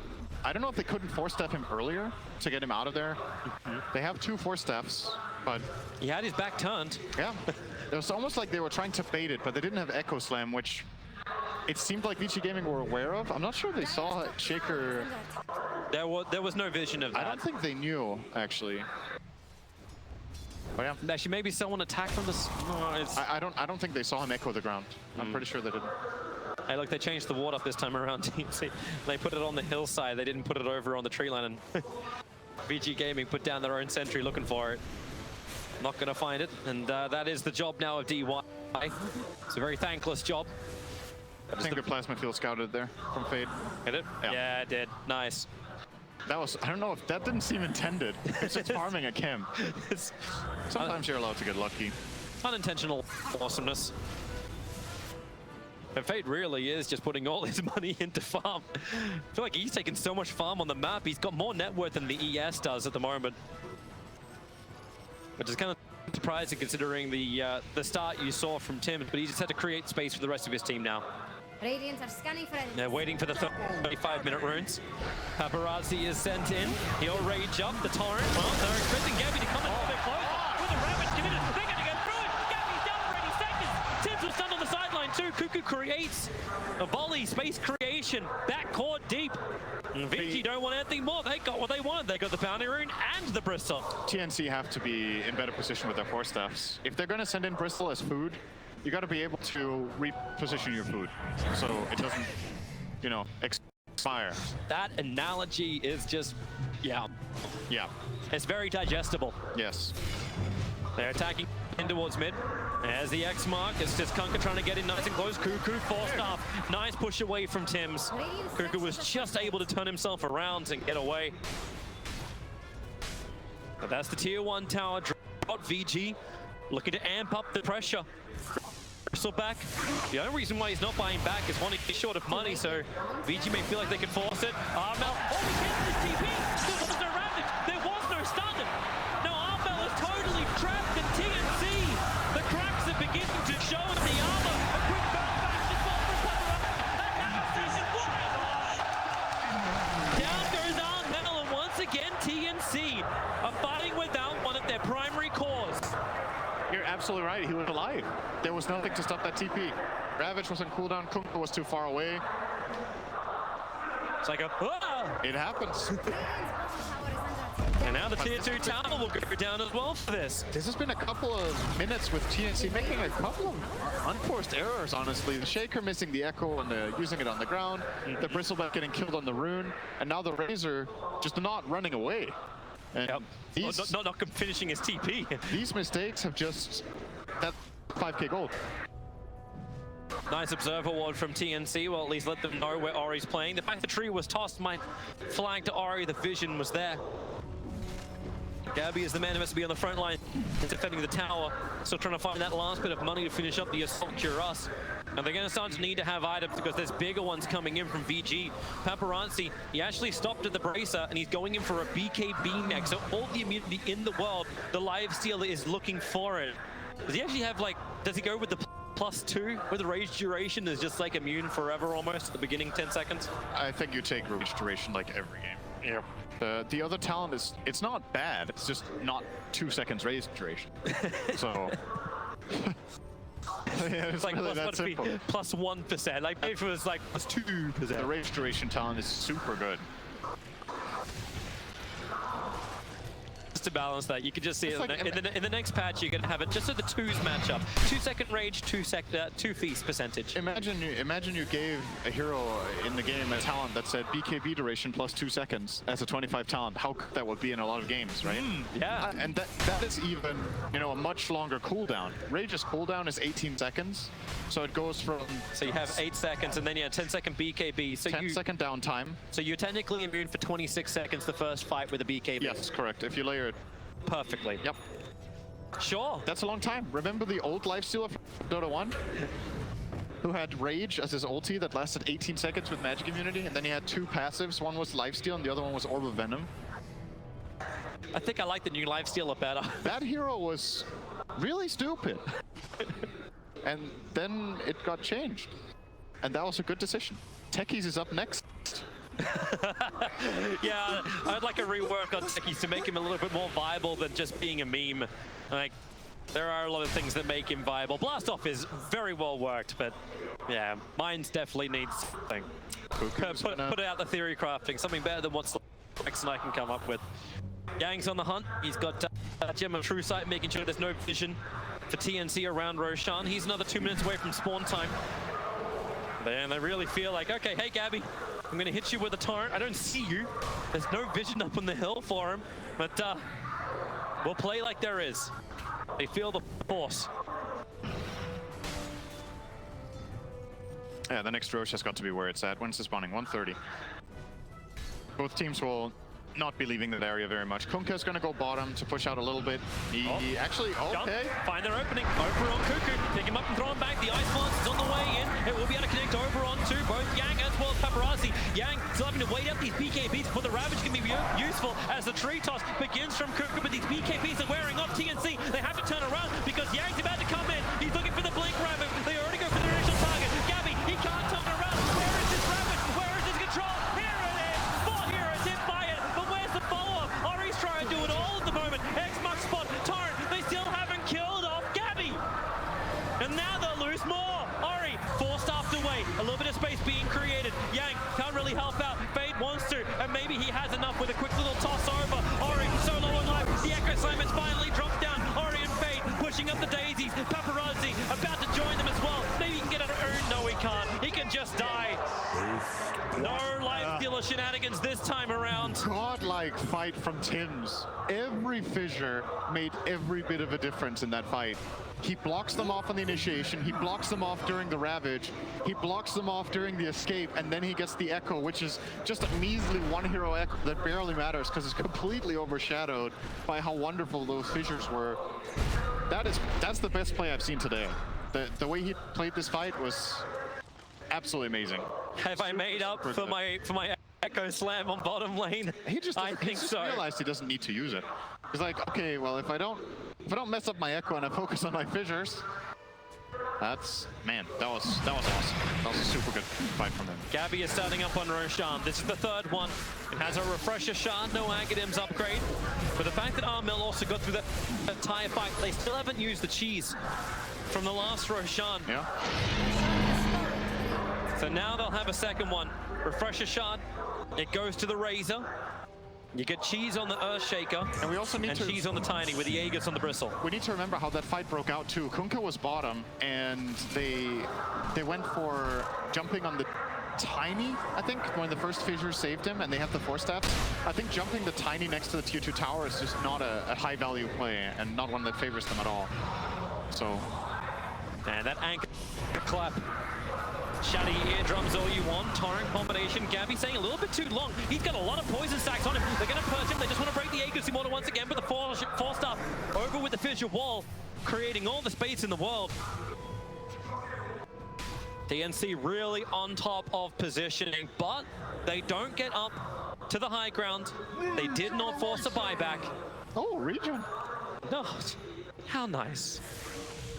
I don't know if they couldn't force-step him earlier to get him out of there. They have 2 force-steps, but... He had his back turned. Yeah. It was almost like they were trying to bait it, but they didn't have Echo Slam, which it seemed like Vici Gaming were aware of. I'm not sure they saw Shaker. There was no vision of that. I don't think they knew, actually. But yeah. Actually, maybe someone attacked from the... I don't think they saw him echo the ground. I'm pretty sure they didn't. Hey, look, they changed the ward up this time around. See, they put it on the hillside. They didn't put it over on the tree line. And VG Gaming put down their own sentry looking for it. Not going to find it. And that is the job now of DY. It's a very thankless job. I think the Plasma Field scouted there from Fade. Hit it? Yeah, it did. Nice. That was, I don't know if that didn't seem intended. It's just farming a Kim. Sometimes you're allowed to get lucky. Unintentional awesomeness. And Fade really is just putting all his money into farm. I feel like he's taking so much farm on the map. He's got more net worth than the ES does at the moment. Which is kind of surprising considering the start you saw from Tim, but he just had to create space for the rest of his team now. Radiant are scanning for enemies. They're waiting for the 35-minute runes. Paparazzi is sent in. He'll rage up the torrent. Well, they're expecting Gabby to come in a bit close. With a Ravage committed, they're going to get through it. Gabby's down already seconds. Tibbs was stunned on the sideline too. Cuckoo creates a volley, space creation, backcourt deep. Vici don't want anything more. They got what they wanted. They got the bounty rune and the Bristol. TNC have to be in better position with their force staffs. If they're going to send in Bristol as food, you got to be able to reposition your food so it doesn't, you know, expire. That analogy is just, yeah. It's very digestible. Yes. They're attacking in towards mid. There's the X mark. It's just Kunkka trying to get in nice and close. Cuckoo forced up. Nice push away from Tim's. Cuckoo was just able to turn himself around and get away. But that's the tier 1 tower. Drop VG. Looking to amp up the pressure. Bristleback. The only reason why he's not buying back is one, he's short of money, so Vici may feel like they can force it. Armel, oh, he gets his TP! There was no Ravage, there was no stun! Now Armel is totally trapped in TNC! The cracks are beginning to show in the armor! A quick bounce back to down goes Armel, and once again TNC are fighting without one of their primary cores. You're absolutely right. He was alive. There was nothing to stop that TP. Ravage was on cooldown. Kunkka was too far away. It's like a... Ah! It happens. And now the tier 2 tower will go down as well for this. This has been a couple of minutes with TNC making a couple of unforced errors, honestly. The Shaker missing the Echo and using it on the ground. The Bristleback getting killed on the Rune. And now the Razor just not running away. And these, not finishing his TP. These mistakes have just... That's 5k gold. Nice observer ward from TNC. Well, at least let them know where Ori's playing. The fact the tree was tossed might flag to Ori. The vision was there. Gabby is the man who has to be on the front line defending the tower. Still trying to find that last bit of money to finish up the assault cure us. And they're going to start to need to have items because there's bigger ones coming in from VG. Paparazzi, he actually stopped at the bracer and he's going in for a BKB next. So all the immunity in the world, the lifesteal is looking for it. Does he actually have like, does he go with the +2 with the rage duration is just like immune forever almost at the beginning 10 seconds? I think you take rage duration like every game. Yeah. The other talent is, it's not bad, it's just not 2 seconds rage duration. So... yeah, it's like really that simple. +1%. Like if it was like +2%. The rage duration talent is super good. To balance that, you can just see it like, in the next patch. You're gonna have it just so the twos match up. 2-second rage, 2 feast percentage. Imagine you gave a hero in the game a talent that said BKB duration +2 seconds as a 25 talent. How cool that would be in a lot of games, right? Yeah. And that is even, you know, a much longer cooldown. Rage's cooldown is 18 seconds, so it goes from. So you have 8 seconds, and then 10-second BKB. So 10-second downtime. So you're technically immune for 26 seconds the first fight with a BKB. Yes, correct. If you layer it perfectly. Yep. Sure. That's a long time. Remember the old lifesteal of Dota 1? Who had Rage as his ulti that lasted 18 seconds with magic immunity, and then he had 2 passives. One was lifesteal and the other one was Orb of Venom. I think I like the new lifesteal better. That hero was really stupid. And then it got changed. And that was a good decision. Techies is up next. Yeah, I'd like a rework on Techies to make him a little bit more viable than just being a meme. Like, there are a lot of things that make him viable. Blastoff is very well worked, but yeah, Mines definitely needs something. Put out the theory crafting, something better than what X and I can come up with. Yang's on the hunt. He's got Gem of True Sight, making sure there's no vision for TNC around Roshan. He's another 2 minutes away from spawn time. Then they really feel like, okay, hey Gabby, I'm gonna hit you with a torrent. I don't see you. There's no vision up on the hill for him, but we'll play like there is. They feel the force. Yeah, the next Roche has got to be where it's at. When's the spawning? 1:30. Both teams will not be leaving that area very much. Kunkka's gonna go bottom to push out a little bit. He actually, okay. Find their opening. Over on Cuckoo. Pick him up and throw him back. The Ice Lance is on the way in. It will be able to connect over onto both Yang as well as Paparazzi. Yang still having to wait out these BKBs, but the Ravage can be useful as the tree toss begins from Cuckoo, but these BKBs are wearing off TNC. They have to turn around because Yang's about to come in. He's looking for the Blink Ravage. They already go for their initial target. Gabby, he can't turn around. Where is his Ravage? Where is his control? Here it is. 4 heroes hit by it, but where's the follow-up? Ori's trying to do it all at the moment. X-Mux spot, Torrent, they still haven't killed off Gabby. And now they'll lose more. Ori, forced after wait. A little bit of space being created. Yang can't really help out. Fade wants to, and maybe he has enough with a quick little toss over. Ori, so low on life. The Echo Slam has finally dropped down. Ori and Fade pushing up the daisies. Paparazzi about to join them as well. Maybe he can get an urn. No, he can't. He can just die. No life stealer shenanigans this time around. Godlike fight from Tims. Every fissure made every bit of a difference in that fight. He blocks them off on the initiation, he blocks them off during the Ravage, he blocks them off during the escape, and then he gets the Echo, which is just a measly 1 hero Echo that barely matters because it's completely overshadowed by how wonderful those fissures were. That's the best play I've seen today. The way he played this fight was absolutely amazing. Have I made up for my Echo Slam on bottom lane? He just I think so. realized he doesn't need to use it. He's like, okay, well, if I don't mess up my Echo and I focus on my fissures, man, that was awesome. That was a super good fight from him. Gabby is starting up on Roshan. This is the third one. It has a refresher shard, no Aghadim's upgrade. But the fact that Armel also got through that entire fight, they still haven't used the cheese from the last Roshan. Yeah. So now they'll have a second one. Refresher shard, it goes to the Razor. You get cheese on the Earthshaker, and we also need cheese on the Tiny with the Aegis on the Bristle. We need to remember how that fight broke out too. Kunkka was bottom, and they went for jumping on the Tiny, I think, when the first fissure saved him, and they have the 4 steps. I think jumping the Tiny next to the tier 2 tower is just not a high value play, and not one that favors them at all. So, and that anchor clap. Shady eardrums all you want. Torrent combination. Gabby saying a little bit too long. He's got a lot of poison stacks on him. They're going to purge him. They just want to break the Aegis Immortal once again, but the 4-star over with the fissure wall, creating all the space in the world. TNC really on top of positioning, but they don't get up to the high ground. They did not force a buyback. Oh, regen. No, how nice.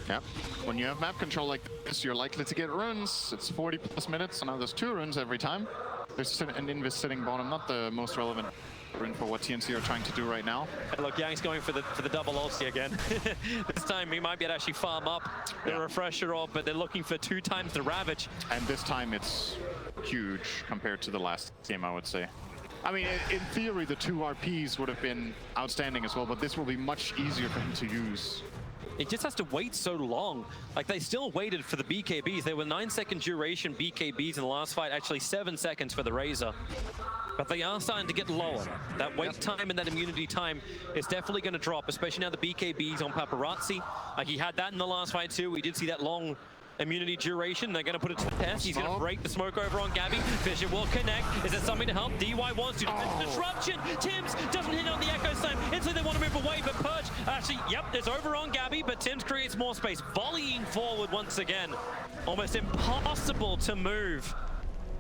Yep. When you have map control like this, you're likely to get runes. It's 40+ minutes, so now there's 2 runes every time. There's an Invis sitting bottom, not the most relevant rune for what TNC are trying to do right now. Hey, look, Yang's going for the double ulti again. This time he might be able to actually farm up the refresher orb, but they're looking for 2 times the Ravage. And this time it's huge compared to the last game, I would say. I mean, in theory, the 2 RPs would have been outstanding as well, but this will be much easier for him to use. It just has to wait so long. Like, they still waited for the BKBs. They were 9-second duration BKBs in the last fight, actually 7 seconds for the Razor. But they are starting to get lower. That wait time and that immunity time is definitely going to drop, especially now the BKBs on Paparazzi. Like, he had that in the last fight too. We did see that long immunity duration. They're going to put it to the test. He's going to break the smoke over on Gabby. Fissure will connect. Is there something to help? DY wants to. Disruption. Tims doesn't hit on the Echo Slam. Instantly they want to move away, but Purge actually, yep, it's over on Gabby, but Tims creates more space. Volleying forward once again. Almost impossible to move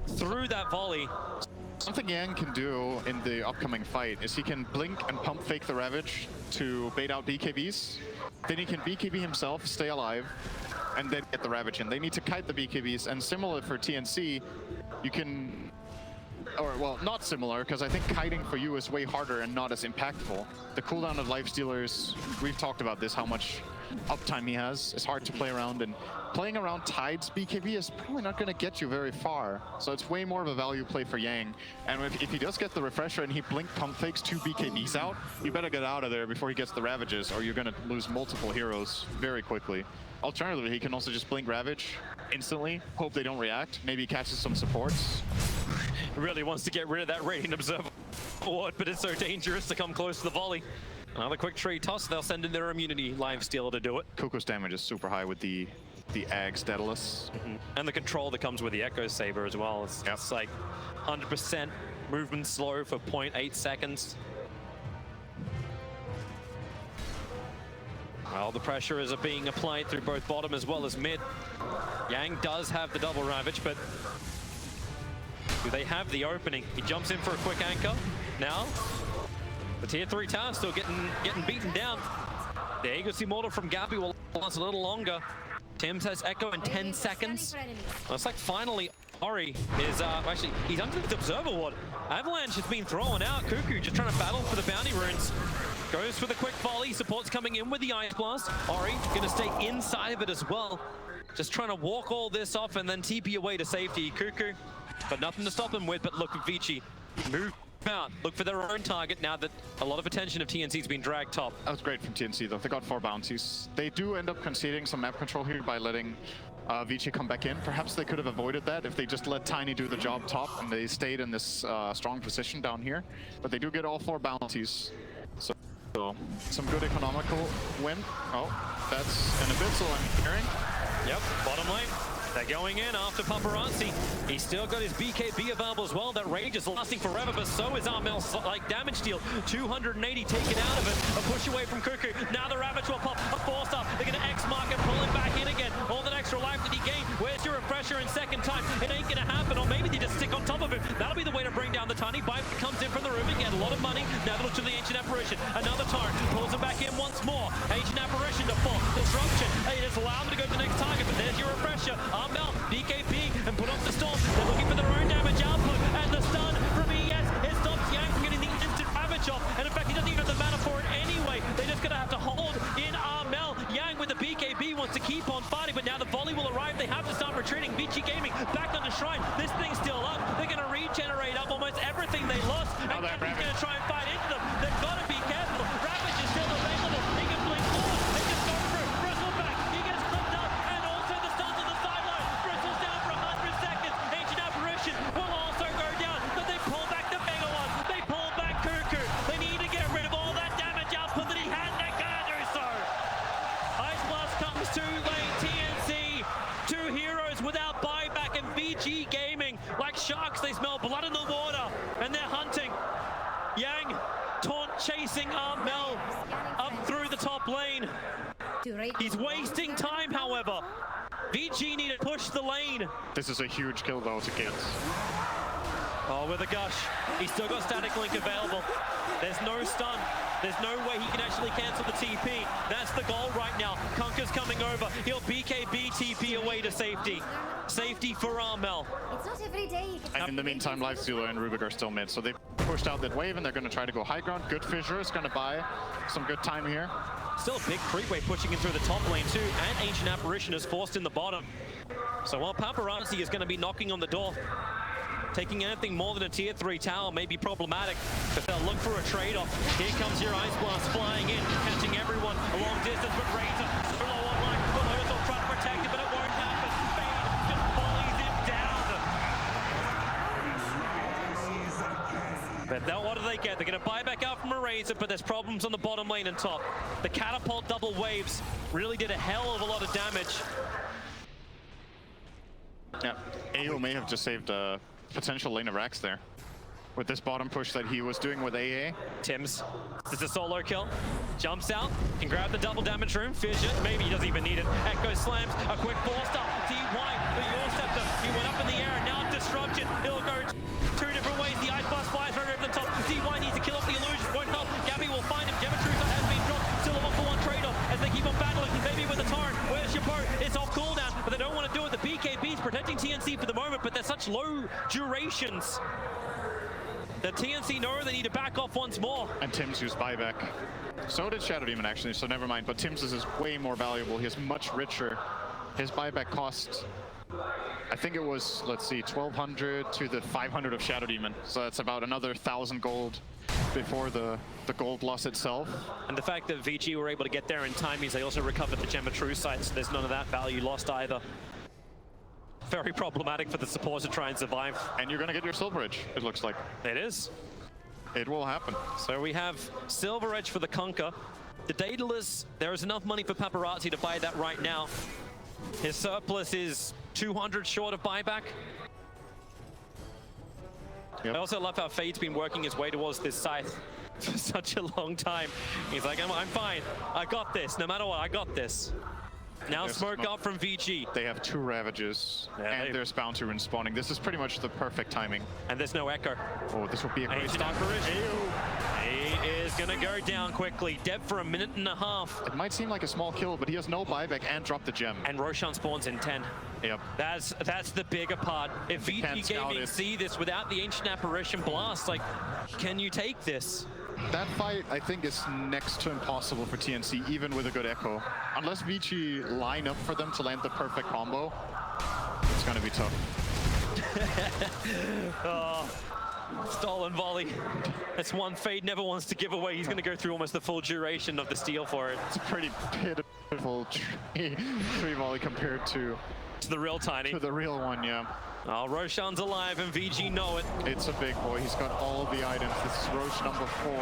through that volley. Something Yang can do in the upcoming fight is he can blink and pump fake the Ravage to bait out BKBs. Then he can BKB himself, stay alive, and then get the Ravage in. They need to kite the BKBs, and similar for TNC, you can... Or, well, not similar, because I think kiting for you is way harder and not as impactful. The cooldown of Lifestealers, we've talked about this, how much uptime he has. It's hard to play around, and playing around Tide's BKB is probably not going to get you very far. So it's way more of a value play for Yang. And if he does get the refresher and he blink pump fakes 2 BKBs out, you better get out of there before he gets the Ravages, or you're going to lose multiple heroes very quickly. Alternatively, he can also just blink Ravage instantly, hope they don't react. Maybe he catches some supports. Really wants to get rid of that Radiant Observer ward, but it's so dangerous to come close to the volley. Another quick tree toss, they'll send in their immunity lifestealer to do it. Kuko's damage is super high with the Ag's Daedalus. And the control that comes with the Echo Saber as well. It's like 100% movement slow for 0.8 seconds. Well, the pressure is being applied through both bottom as well as mid. Yang does have the double Ravage, but do they have the opening? He jumps in for a quick anchor. Now, the tier 3 tower still getting beaten down. The Aegis Immortal from Gabby will last a little longer. Tims has Echo in 10 seconds. Looks like finally Ori is, actually, he's under the Observer Ward. Avalanche has been thrown out. Cuckoo just trying to battle for the bounty runes. Goes for the quick volley. Support's coming in with the Ice Blast. Ori gonna stay inside of it as well. Just trying to walk all this off and then TP away to safety. Cuckoo, but nothing to stop him with. But look at Vici. Move out. Look for their own target now that a lot of attention of TNC's been dragged top. That was great from TNC though. They got 4 bounties. They do end up conceding some map control here by letting Vici come back in. Perhaps they could have avoided that if they just let Tiny do the job top and they stayed in this strong position down here. But they do get all 4 bounties. So some good economical win. Oh, that's an Abyssal I'm hearing. Yep, bottom lane. They're going in after Paparazzi. He's still got his BKB available as well. That Rage is lasting forever, but so is Armel's damage deal. 280 taken out of it. A push away from Cuckoo. Now the Ravage will pop a 4-star. They're going to X-mark and pull him back in again. All that extra life that he gained. Where's your refresher in second time? It ain't going to happen, or maybe they just stick on top of him. That'll be the way to bring down the Tiny. Bite comes in from the room and get a lot of money. Now they look to the Ancient Apparition. Another Torrent pulls him back in once more. Ancient Apparition to fall. Disruption. Hey, just allow him to go to the next target, but there's your refresher. Armel, BKB, and put off the storm. They're looking for their own damage output, and the stun from ES, it stops Yang from getting the instant ravage off, and in fact, he doesn't even have the mana for it anyway. They're just gonna have to hold in Armel. Yang with the BKB wants to keep on fighting, but now the volley will arrive. They have to start retreating. Vici Gaming back on the shrine. This thing's still up. They're gonna regenerate up almost everything they lost, and Gammy's gonna try and fight into them. They've gotta be careful. Ravage is still available. He can blink forward. They just go through. Bristleback, he gets clipped up, and also the stuns on the sideline. Bristle's down for 100 seconds. Ancient Apparition will also go down, but they pull back the Mega One. They pull back Cuckoo. They need to get rid of all that damage output that he had, and they're gonna do so. Ice Blast comes too late. TNC, two heroes without buyback, and VG Gaming, like sharks, they smell blood in the water, and they're hunting. Yang, taunt chasing Armel up through the top lane. He's wasting time, however. VG need to push the lane. This is a huge kill though to get. Oh, with a gush. He's still got static link available. There's no stun. There's no way he can actually cancel the TP. That's the goal right now. Kunka's coming over. He'll BKB TP away to safety. Safety for Armel. It's not every day you can... And in the meantime, Lifestealer and Rubik are still mid, so they've pushed out that wave and they're going to try to go high ground. Good Fissure is going to buy some good time here. Still a big creep wave pushing in through the top lane too, and Ancient Apparition is forced in the bottom. So while Paparazzi is going to be knocking on the door, taking anything more than a tier 3 tower may be problematic, but they'll look for a trade-off. Here comes your Ice Blast flying in, catching everyone a long distance, but Razor so low on life. Will try to protect it, but it won't happen. Fade just volleys him down. But now what do they get? They're going to buy back out from a Razor, but there's problems on the bottom lane and top. The catapult double waves really did a hell of a lot of damage. Yeah, AO may have just saved a potential lane of Rax there with this bottom push that he was doing with AA. Tims, this is a solo kill. Jumps out, can grab the double damage room. Fissure, maybe he doesn't even need it. Echo slams, a quick 4-star. TI9, but your scepter, he went up in the air and now Disruption. He'll go two different ways. The Ice Blast flies right over the top. TI9 needs to kill off the illusion, won't help. Gabby will find him. Geometry has been dropped. Still a 1-for-1 trade-off as they keep on battling. Maybe with the Torrent. Where's your boat? It's off cooldown, but they don't want to do it. The BKB's protecting TNC for the moment, but they're such low durations. The TNC know they need to back off once more. And Tims used buyback. So did Shadow Demon actually, so never mind. But Tims is way more valuable. He is much richer. His buyback cost, I think it was, let's see, 1,200 to the 500 of Shadow Demon. So that's about another 1,000 gold before the gold loss itself. And the fact that VG were able to get there in time means they also recovered the Gemma True site, so there's none of that value lost either. Very problematic for the support to try and survive. And you're going to get your Silver Edge, it looks like. It is. It will happen. So we have Silver Edge for the Conquer. The Daedalus, there is enough money for Paparazzi to buy that right now. His surplus is 200 short of buyback. Yep. I also love how Fade's been working his way towards this scythe for such a long time. He's like, I'm fine. I got this. No matter what, I got this. Now smoke up from VG. They have 2 Ravages, and there's Bounty Rune spawning. This is pretty much the perfect timing. And there's no Echo. Oh, this would be a great start. He is gonna go down quickly. Dead for 1.5 minutes. It might seem like a small kill, but he has no buyback and dropped the gem. And Roshan spawns in 10. Yep. That's the bigger part. If VG Gaming see this without the Ancient Apparition blast, like, can you take this? That fight, I think, is next to impossible for TNC, even with a good Echo. Unless Vici line up for them to land the perfect combo, it's gonna be tough. Oh, stolen volley. That's one Fade never wants to give away. He's gonna go through almost the full duration of the steal for it. It's a pretty pitiful tree volley compared to the real Tiny. To the real one, yeah. Oh, Roshan's alive and VG know it. It's a big boy. He's got all of the items. This is Roche number 4.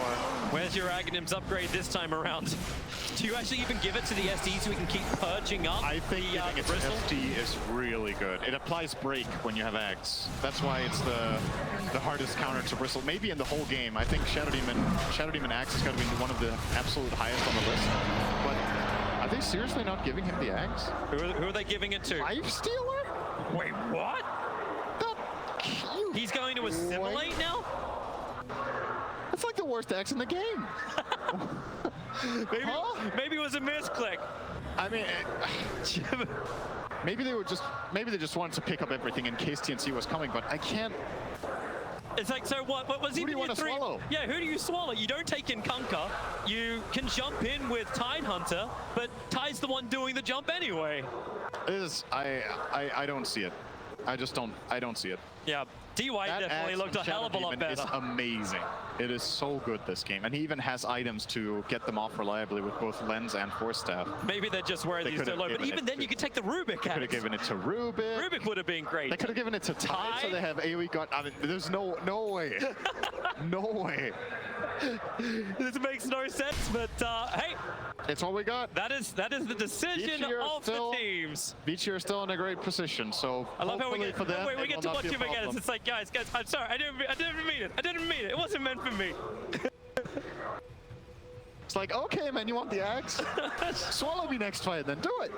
Where's your Aghanims upgrade this time around? Do you actually even give it to the SD so we can keep purging up? I think giving it to bristle? SD is really good. It applies break when you have Axe. That's why it's the hardest counter to bristle. Maybe in the whole game. I think Shadow Demon Axe has got to be one of the absolute highest on the list. But are they seriously not giving him the Axe? Who are they giving it to? Life Stealer? Wait, what? That cute. He's going to assimilate now? It's like the worst Axe in the game. Maybe it was a misclick. I mean, maybe they just wanted to pick up everything in case TNC was coming, but I can't. It's like, so what was Who do you want to swallow? Yeah, who do you swallow? You don't take in Kunkka. You can jump in with Tide Hunter, but Tide's the one doing the jump anyway. I don't see it. I don't see it. Yeah, DY definitely looked a hell of a lot better. It's amazing. It is so good this game, and he even has items to get them off reliably with both Lens and Force Staff. Maybe they're just worried he's so low, but even then you could take the Rubik. They could have given it to Rubik. Rubik would have been great. They could have given it to Tide, so they have AoE gun. I mean, there's no way. No way. This makes no sense, but hey, it's what we got. That is the decision of the teams. Vici are still in a great position, so I love how we get, for them, we get to watch him again. It's like, guys, I'm sorry, I didn't mean it. I didn't mean it. It wasn't meant for me. It's like, okay, man, you want the Axe? Swallow me next fight, then do it.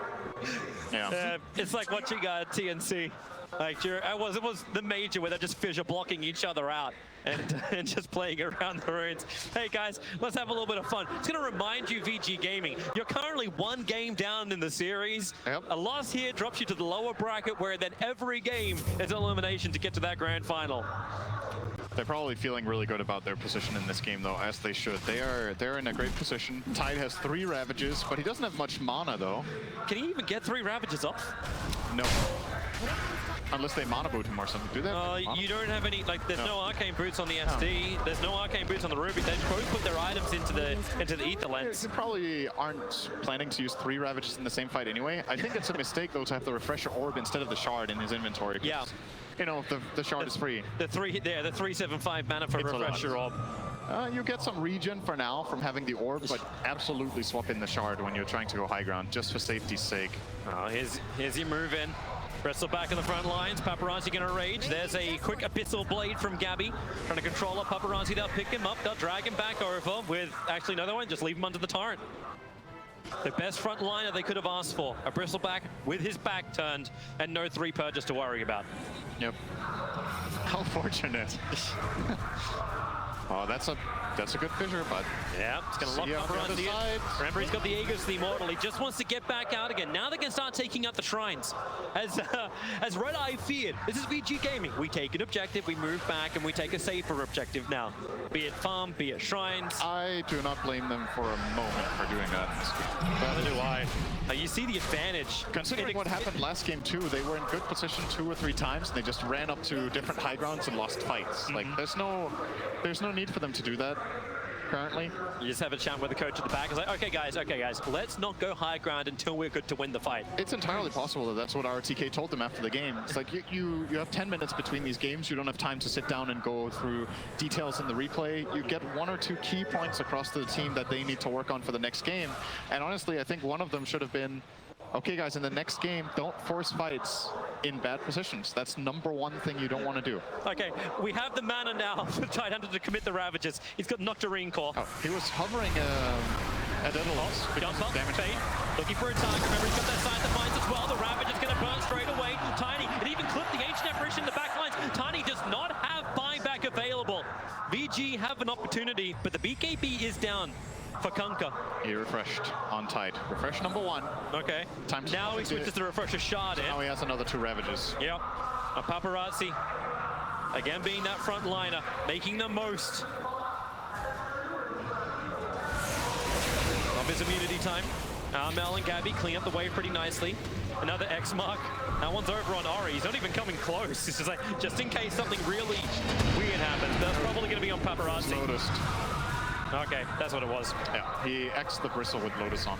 Yeah. It's like watching TNC. Like it was the major where they're just fissure blocking each other out and just playing around the ruins. Hey guys, let's have a little bit of fun. It's gonna remind you, VG Gaming, you're currently 1 game down in the series. Yep. A loss here drops you to the lower bracket, where then every game is an elimination to get to that grand final. They're probably feeling really good about their position in this game, though, as they should. They're in a great position. Tide has 3 Ravages, but he doesn't have much mana, though. Can he even get 3 Ravages off? No. Unless they mana boot him or something. Do they? You don't have any, like, there's no arcane boots on the SD. There's no arcane boots on the Rubik. They both put their items into the ether lens. They probably aren't planning to use 3 Ravages in the same fight anyway. I think it's a mistake, though, to have the Refresher Orb instead of the Shard in his inventory. Yeah. You know, the Shard is free. The 375 mana for Refresher Orb. You get some regen for now from having the Orb, but absolutely swap in the Shard when you're trying to go high ground, just for safety's sake. Oh, here's your move in. Bristle back in the front lines. Paparazzi gonna rage. There's a quick Abyssal Blade from Gabby. Trying to control up Paparazzi. They'll pick him up. They'll drag him back over with actually another one. Just leave him under the torrent. The best front liner they could have asked for. A Bristleback with his back turned and no 3 purges to worry about. Yep. How fortunate. Oh, that's a good fissure, but yeah, it's gonna lock up around the side. Remember, he's got the Aegis, the Immortal. He just wants to get back out again. Now they can start taking out the shrines. As Red Eye feared, this is VG Gaming. We take an objective, we move back, and we take a safer objective now. Be it farm, be it shrines. I do not blame them for a moment for doing that. Neither do I. You see the advantage. Considering what happened last game too, they were in good position 2 or 3 times, and they just ran up to different high grounds and lost fights. Like there's no need for them to do that currently. You just have a chat with the coach at the back. It's like, okay guys, let's not go high ground until we're good to win the fight. It's entirely possible that that's what RTK told them after the game. It's like you have 10 minutes between these games. You don't have time to sit down and go through details in the replay. You get 1 or 2 key points across to the team that they need to work on for the next game. And honestly, I think one of them should have been, okay guys, in the next game, don't force fights in bad positions. That's #1 thing you don't want to do. Okay, we have the mana now for Tide Hunter to commit the Ravages. He's got Nocturine Core. Oh, he was hovering at Daedalus. Jump up, fade, looking for a target. Remember, he's got that side defiance as well. The Ravage is going to burn straight away. Tiny, it even clipped the Ancient Apparition in the back lines. Tiny does not have buyback available. VG have an opportunity, but the BKB is down for Kunkka. He refreshed on Tide. Refresh #1. Okay. Now he switches to Refresher Shard in. Now he has another 2 Ravages. Yep. A Paparazzi, again being that front liner, making the most of his immunity time. Mel and Gabby clean up the wave pretty nicely. Another X mark. That one's over on Ori. He's not even coming close. It's just like, just in case something really weird happens. That's probably going to be on Paparazzi. Noticed. Okay, that's what it was. Yeah, he X'd the bristle with Lotus on.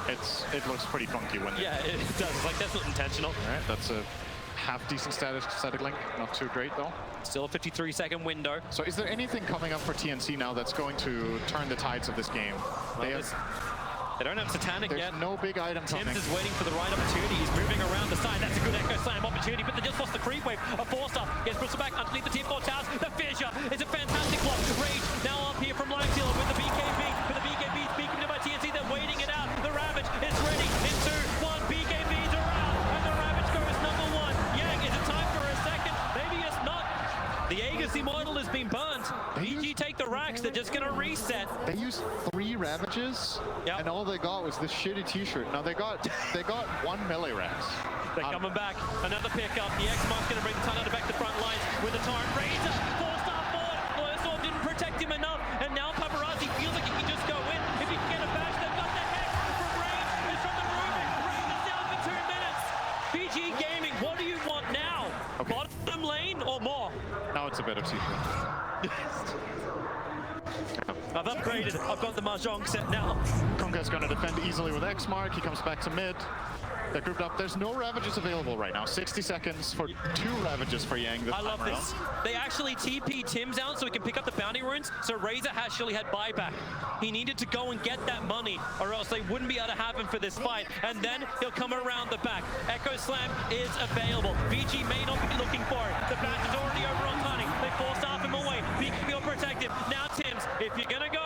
It looks pretty funky when. Yeah, it does. It's like, that's not intentional. All right, that's a half decent static link, not too great though. Still a 53-second window. So is there anything coming up for TNC now that's going to turn the tides of this game? Well, they don't have Satanic there's yet. No big item coming. Tims is waiting for the right opportunity. He's moving around the side. That's a good Echo Slam opportunity, but they just lost the creep wave. A 4-star gets Bristol back underneath the Team 4 towers. The fissure is a fantastic block. Rage now up here from Limesealer with the BKB. But the BKB is beaten by TNC. They're waiting it out. The Ravage is ready. In 2, 1. BKBs are out. And the Ravage goes number 1. Yang, is it time for a second? Maybe it's not. The Agassi model has been burnt. VG take the racks. They're just going to reset. They used 3 Ravages, and all they got was this shitty T-shirt. Now they got 1 melee racks. They're coming back. Another pickup. The X-Mark's going to bring the Tornado back to front lines with the Torrent Razor. 4-star forward. Loyasor didn't protect him enough, and now Paparazzi feels like he can just go in. If he can get a bash, they've got the hex from Range. It's from the Rubik. Range is down for 2 minutes. VG Gaming, what do you want now? Okay. Bottom lane or more? Now it's a better T-shirt. I've upgraded. I've got the Mahjong set now. Konka's going to defend easily with X-Mark. He comes back to mid. They're grouped up. There's no Ravages available right now. 60 seconds for 2 Ravages for Yang this time I love around. this. They actually TP Tims out so he can pick up the bounty runes. So Razor actually had buyback. He needed to go and get that money or else they wouldn't be able to have him for this fight. And then he'll come around the back. Echo Slam is available. VG may not be looking for it. The bash is already over on Tiny. They forced off him away. BKB will protect him. Now Tims, if you're going to go,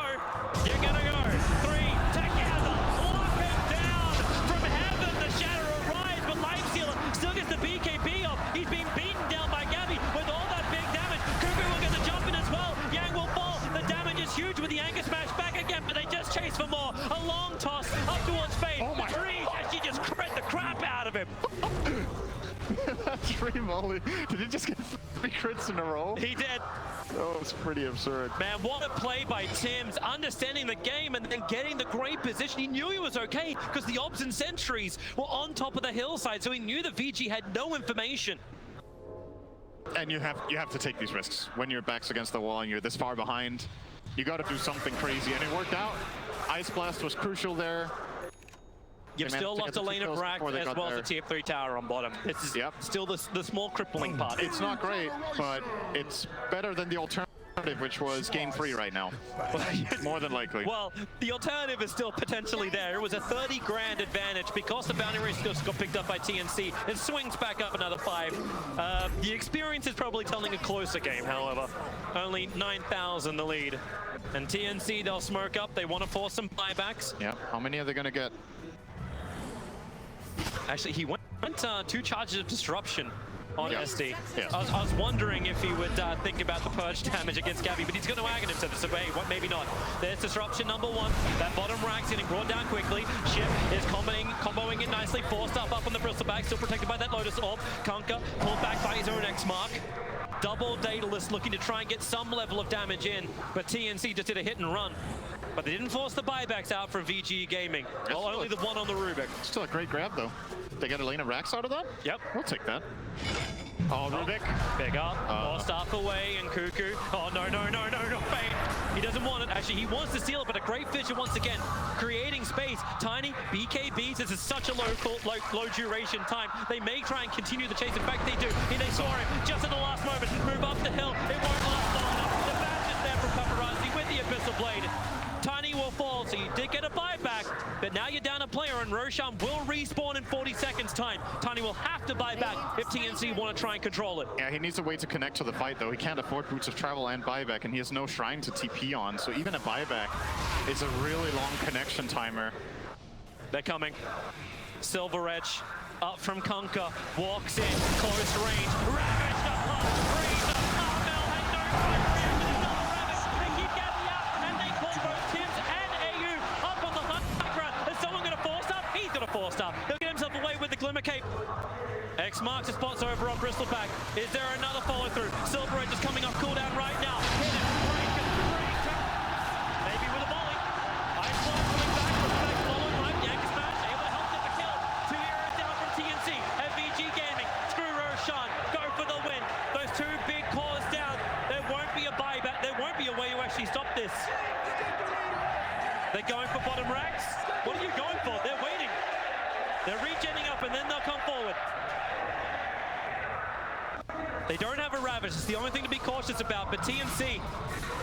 you're going to go. 3 together. Lock him down. From heaven, the shadow arrives, but Limesealer still gets the BKB off. He's being beaten down by Gabby with all that big damage. Kuku will get the jump in as well. Yang will fall. The damage is huge with the Anger Smash back again, but they just chase for more. A long toss up towards Fade. Oh my. She just crit the crap out of him. That's free volley. Did he just get 3 crits in a row? He did. Oh, it's pretty absurd. Man, what a play by Tims, understanding the game and then getting the great position. He knew he was okay because the Obs and Sentries were on top of the hillside, so he knew that VG had no information. And you have to take these risks. When your back's against the wall and you're this far behind, you got to do something crazy, and it worked out. Ice Blast was crucial there. You've still lost a lane of rack as well as the tier 3 tower on bottom. This is still the small crippling part. It's not great, but it's better than the alternative, which was game 3 right now. More than likely. Well, the alternative is still potentially there. It was a 30 grand advantage because the bounty race got picked up by TNC. It swings back up another 5. The experience is probably telling a closer game, however. Only 9,000 the lead. And TNC, they'll smoke up. They want to force some buybacks. Yeah, how many are they going to get? Actually, he went 2 charges of disruption on SD. Yeah. I was wondering if he would think about the purge damage against Gabby, but he's going to Aghanim him, so hey, maybe not. There's disruption number 1. That bottom rack's getting brought down quickly. Ship is comboing it nicely. 4-star up on the Bristleback, still protected by that Lotus Orb. Kunkka pulled back by his own X-Mark. Double Daedalus looking to try and get some level of damage in, but TNC just did a hit and run. But they didn't force the buybacks out from VG Gaming. Well, only the one on the Rubik. Still a great grab, though. They got a lane of racks out of that? Yep. We'll take that. Oh, Rubik. Big up. More stuff away, and Kuku. Oh, no, Fade. He doesn't want it. Actually, he wants to steal it, but a great fissure once again. Creating space. Tiny BKBs. This is such a low duration time. They may try and continue the chase. In fact, they do. And they saw him just at the last moment. Move up the hill. It won't last long enough. The bash is there from Paparazzi with the Abyssal Blade. Tiny will fall, so you did get a buyback, but now you're down a player, and Roshan will respawn in 40 seconds time. Tiny will have to buy back if TNC want to try and control it. Yeah, he needs a way to connect to the fight, though. He can't afford Boots of Travel and buyback, and he has no shrine to TP on, so even a buyback is a really long connection timer. They're coming. Silver Edge up from Kunkka, walks in, close range, Ravage up, Razor, Armel had no fight reaction to Silver Ravage. They keep Gabby out, and they call both Tims and AU up on the high ground. Is someone going to force up? He's going to force up. He'll get himself away with the Glimmer Cape. X marks the spots over on Bristleback. Is there another follow through? Silver Edge is coming off cooldown right now. Hit it, break it. Maybe with a volley. Ice Blast coming back, Bristleback following right. Yankee Smash able to help get the kill. 2 heroes down from TNC. FVG Gaming. Screw Roshan. Go for the win. Those 2 big cores down. There won't be a buyback. There won't be a way you actually stop this. They're going for bottom racks. What are you going for? They're waiting. They're regenning up and then they'll come forward. They don't have a Ravage. It's the only thing to be cautious about. But TNC,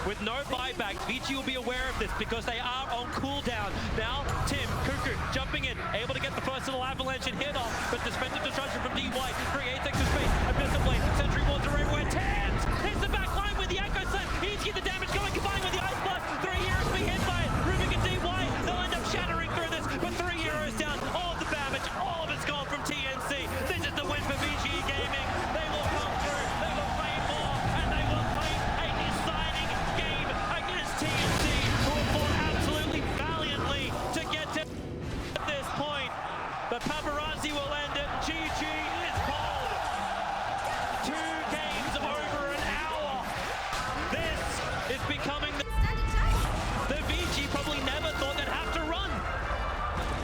with no buyback, Vici will be aware of this because they are on cooldown. Now, Tim, Cuckoo, jumping in, able to get the first little avalanche and hit off. But defensive destruction from DY creates extra space. Abyssal Blade, Sentry Wards are everywhere. Tans hits the back line with the Echo Slam. He needs to get the damage going, combined with the Ice Blast. 3 heroes being hit by it. Rubik and DY, they'll end up shattering through this. But 3 heroes down. All of the damage, all of it's gone from TNC. This is the win for VG Gaming. They will come through, they will play more, and they will play a deciding game against TNC, who have fought absolutely valiantly to get to this point. But Paparazzi will end it. GG is called. 2 games of over an hour. This is becoming the VG probably never thought they'd have to run.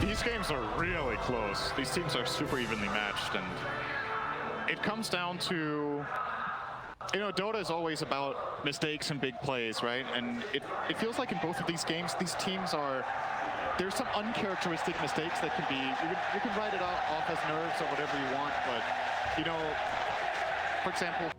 These games are really close. These teams are super evenly matched, and it comes down to, you know, Dota is always about mistakes and big plays, right? And it feels like in both of these games, these teams are, there's some uncharacteristic mistakes that can be, you can write it off as nerves or whatever you want, but, you know, for example,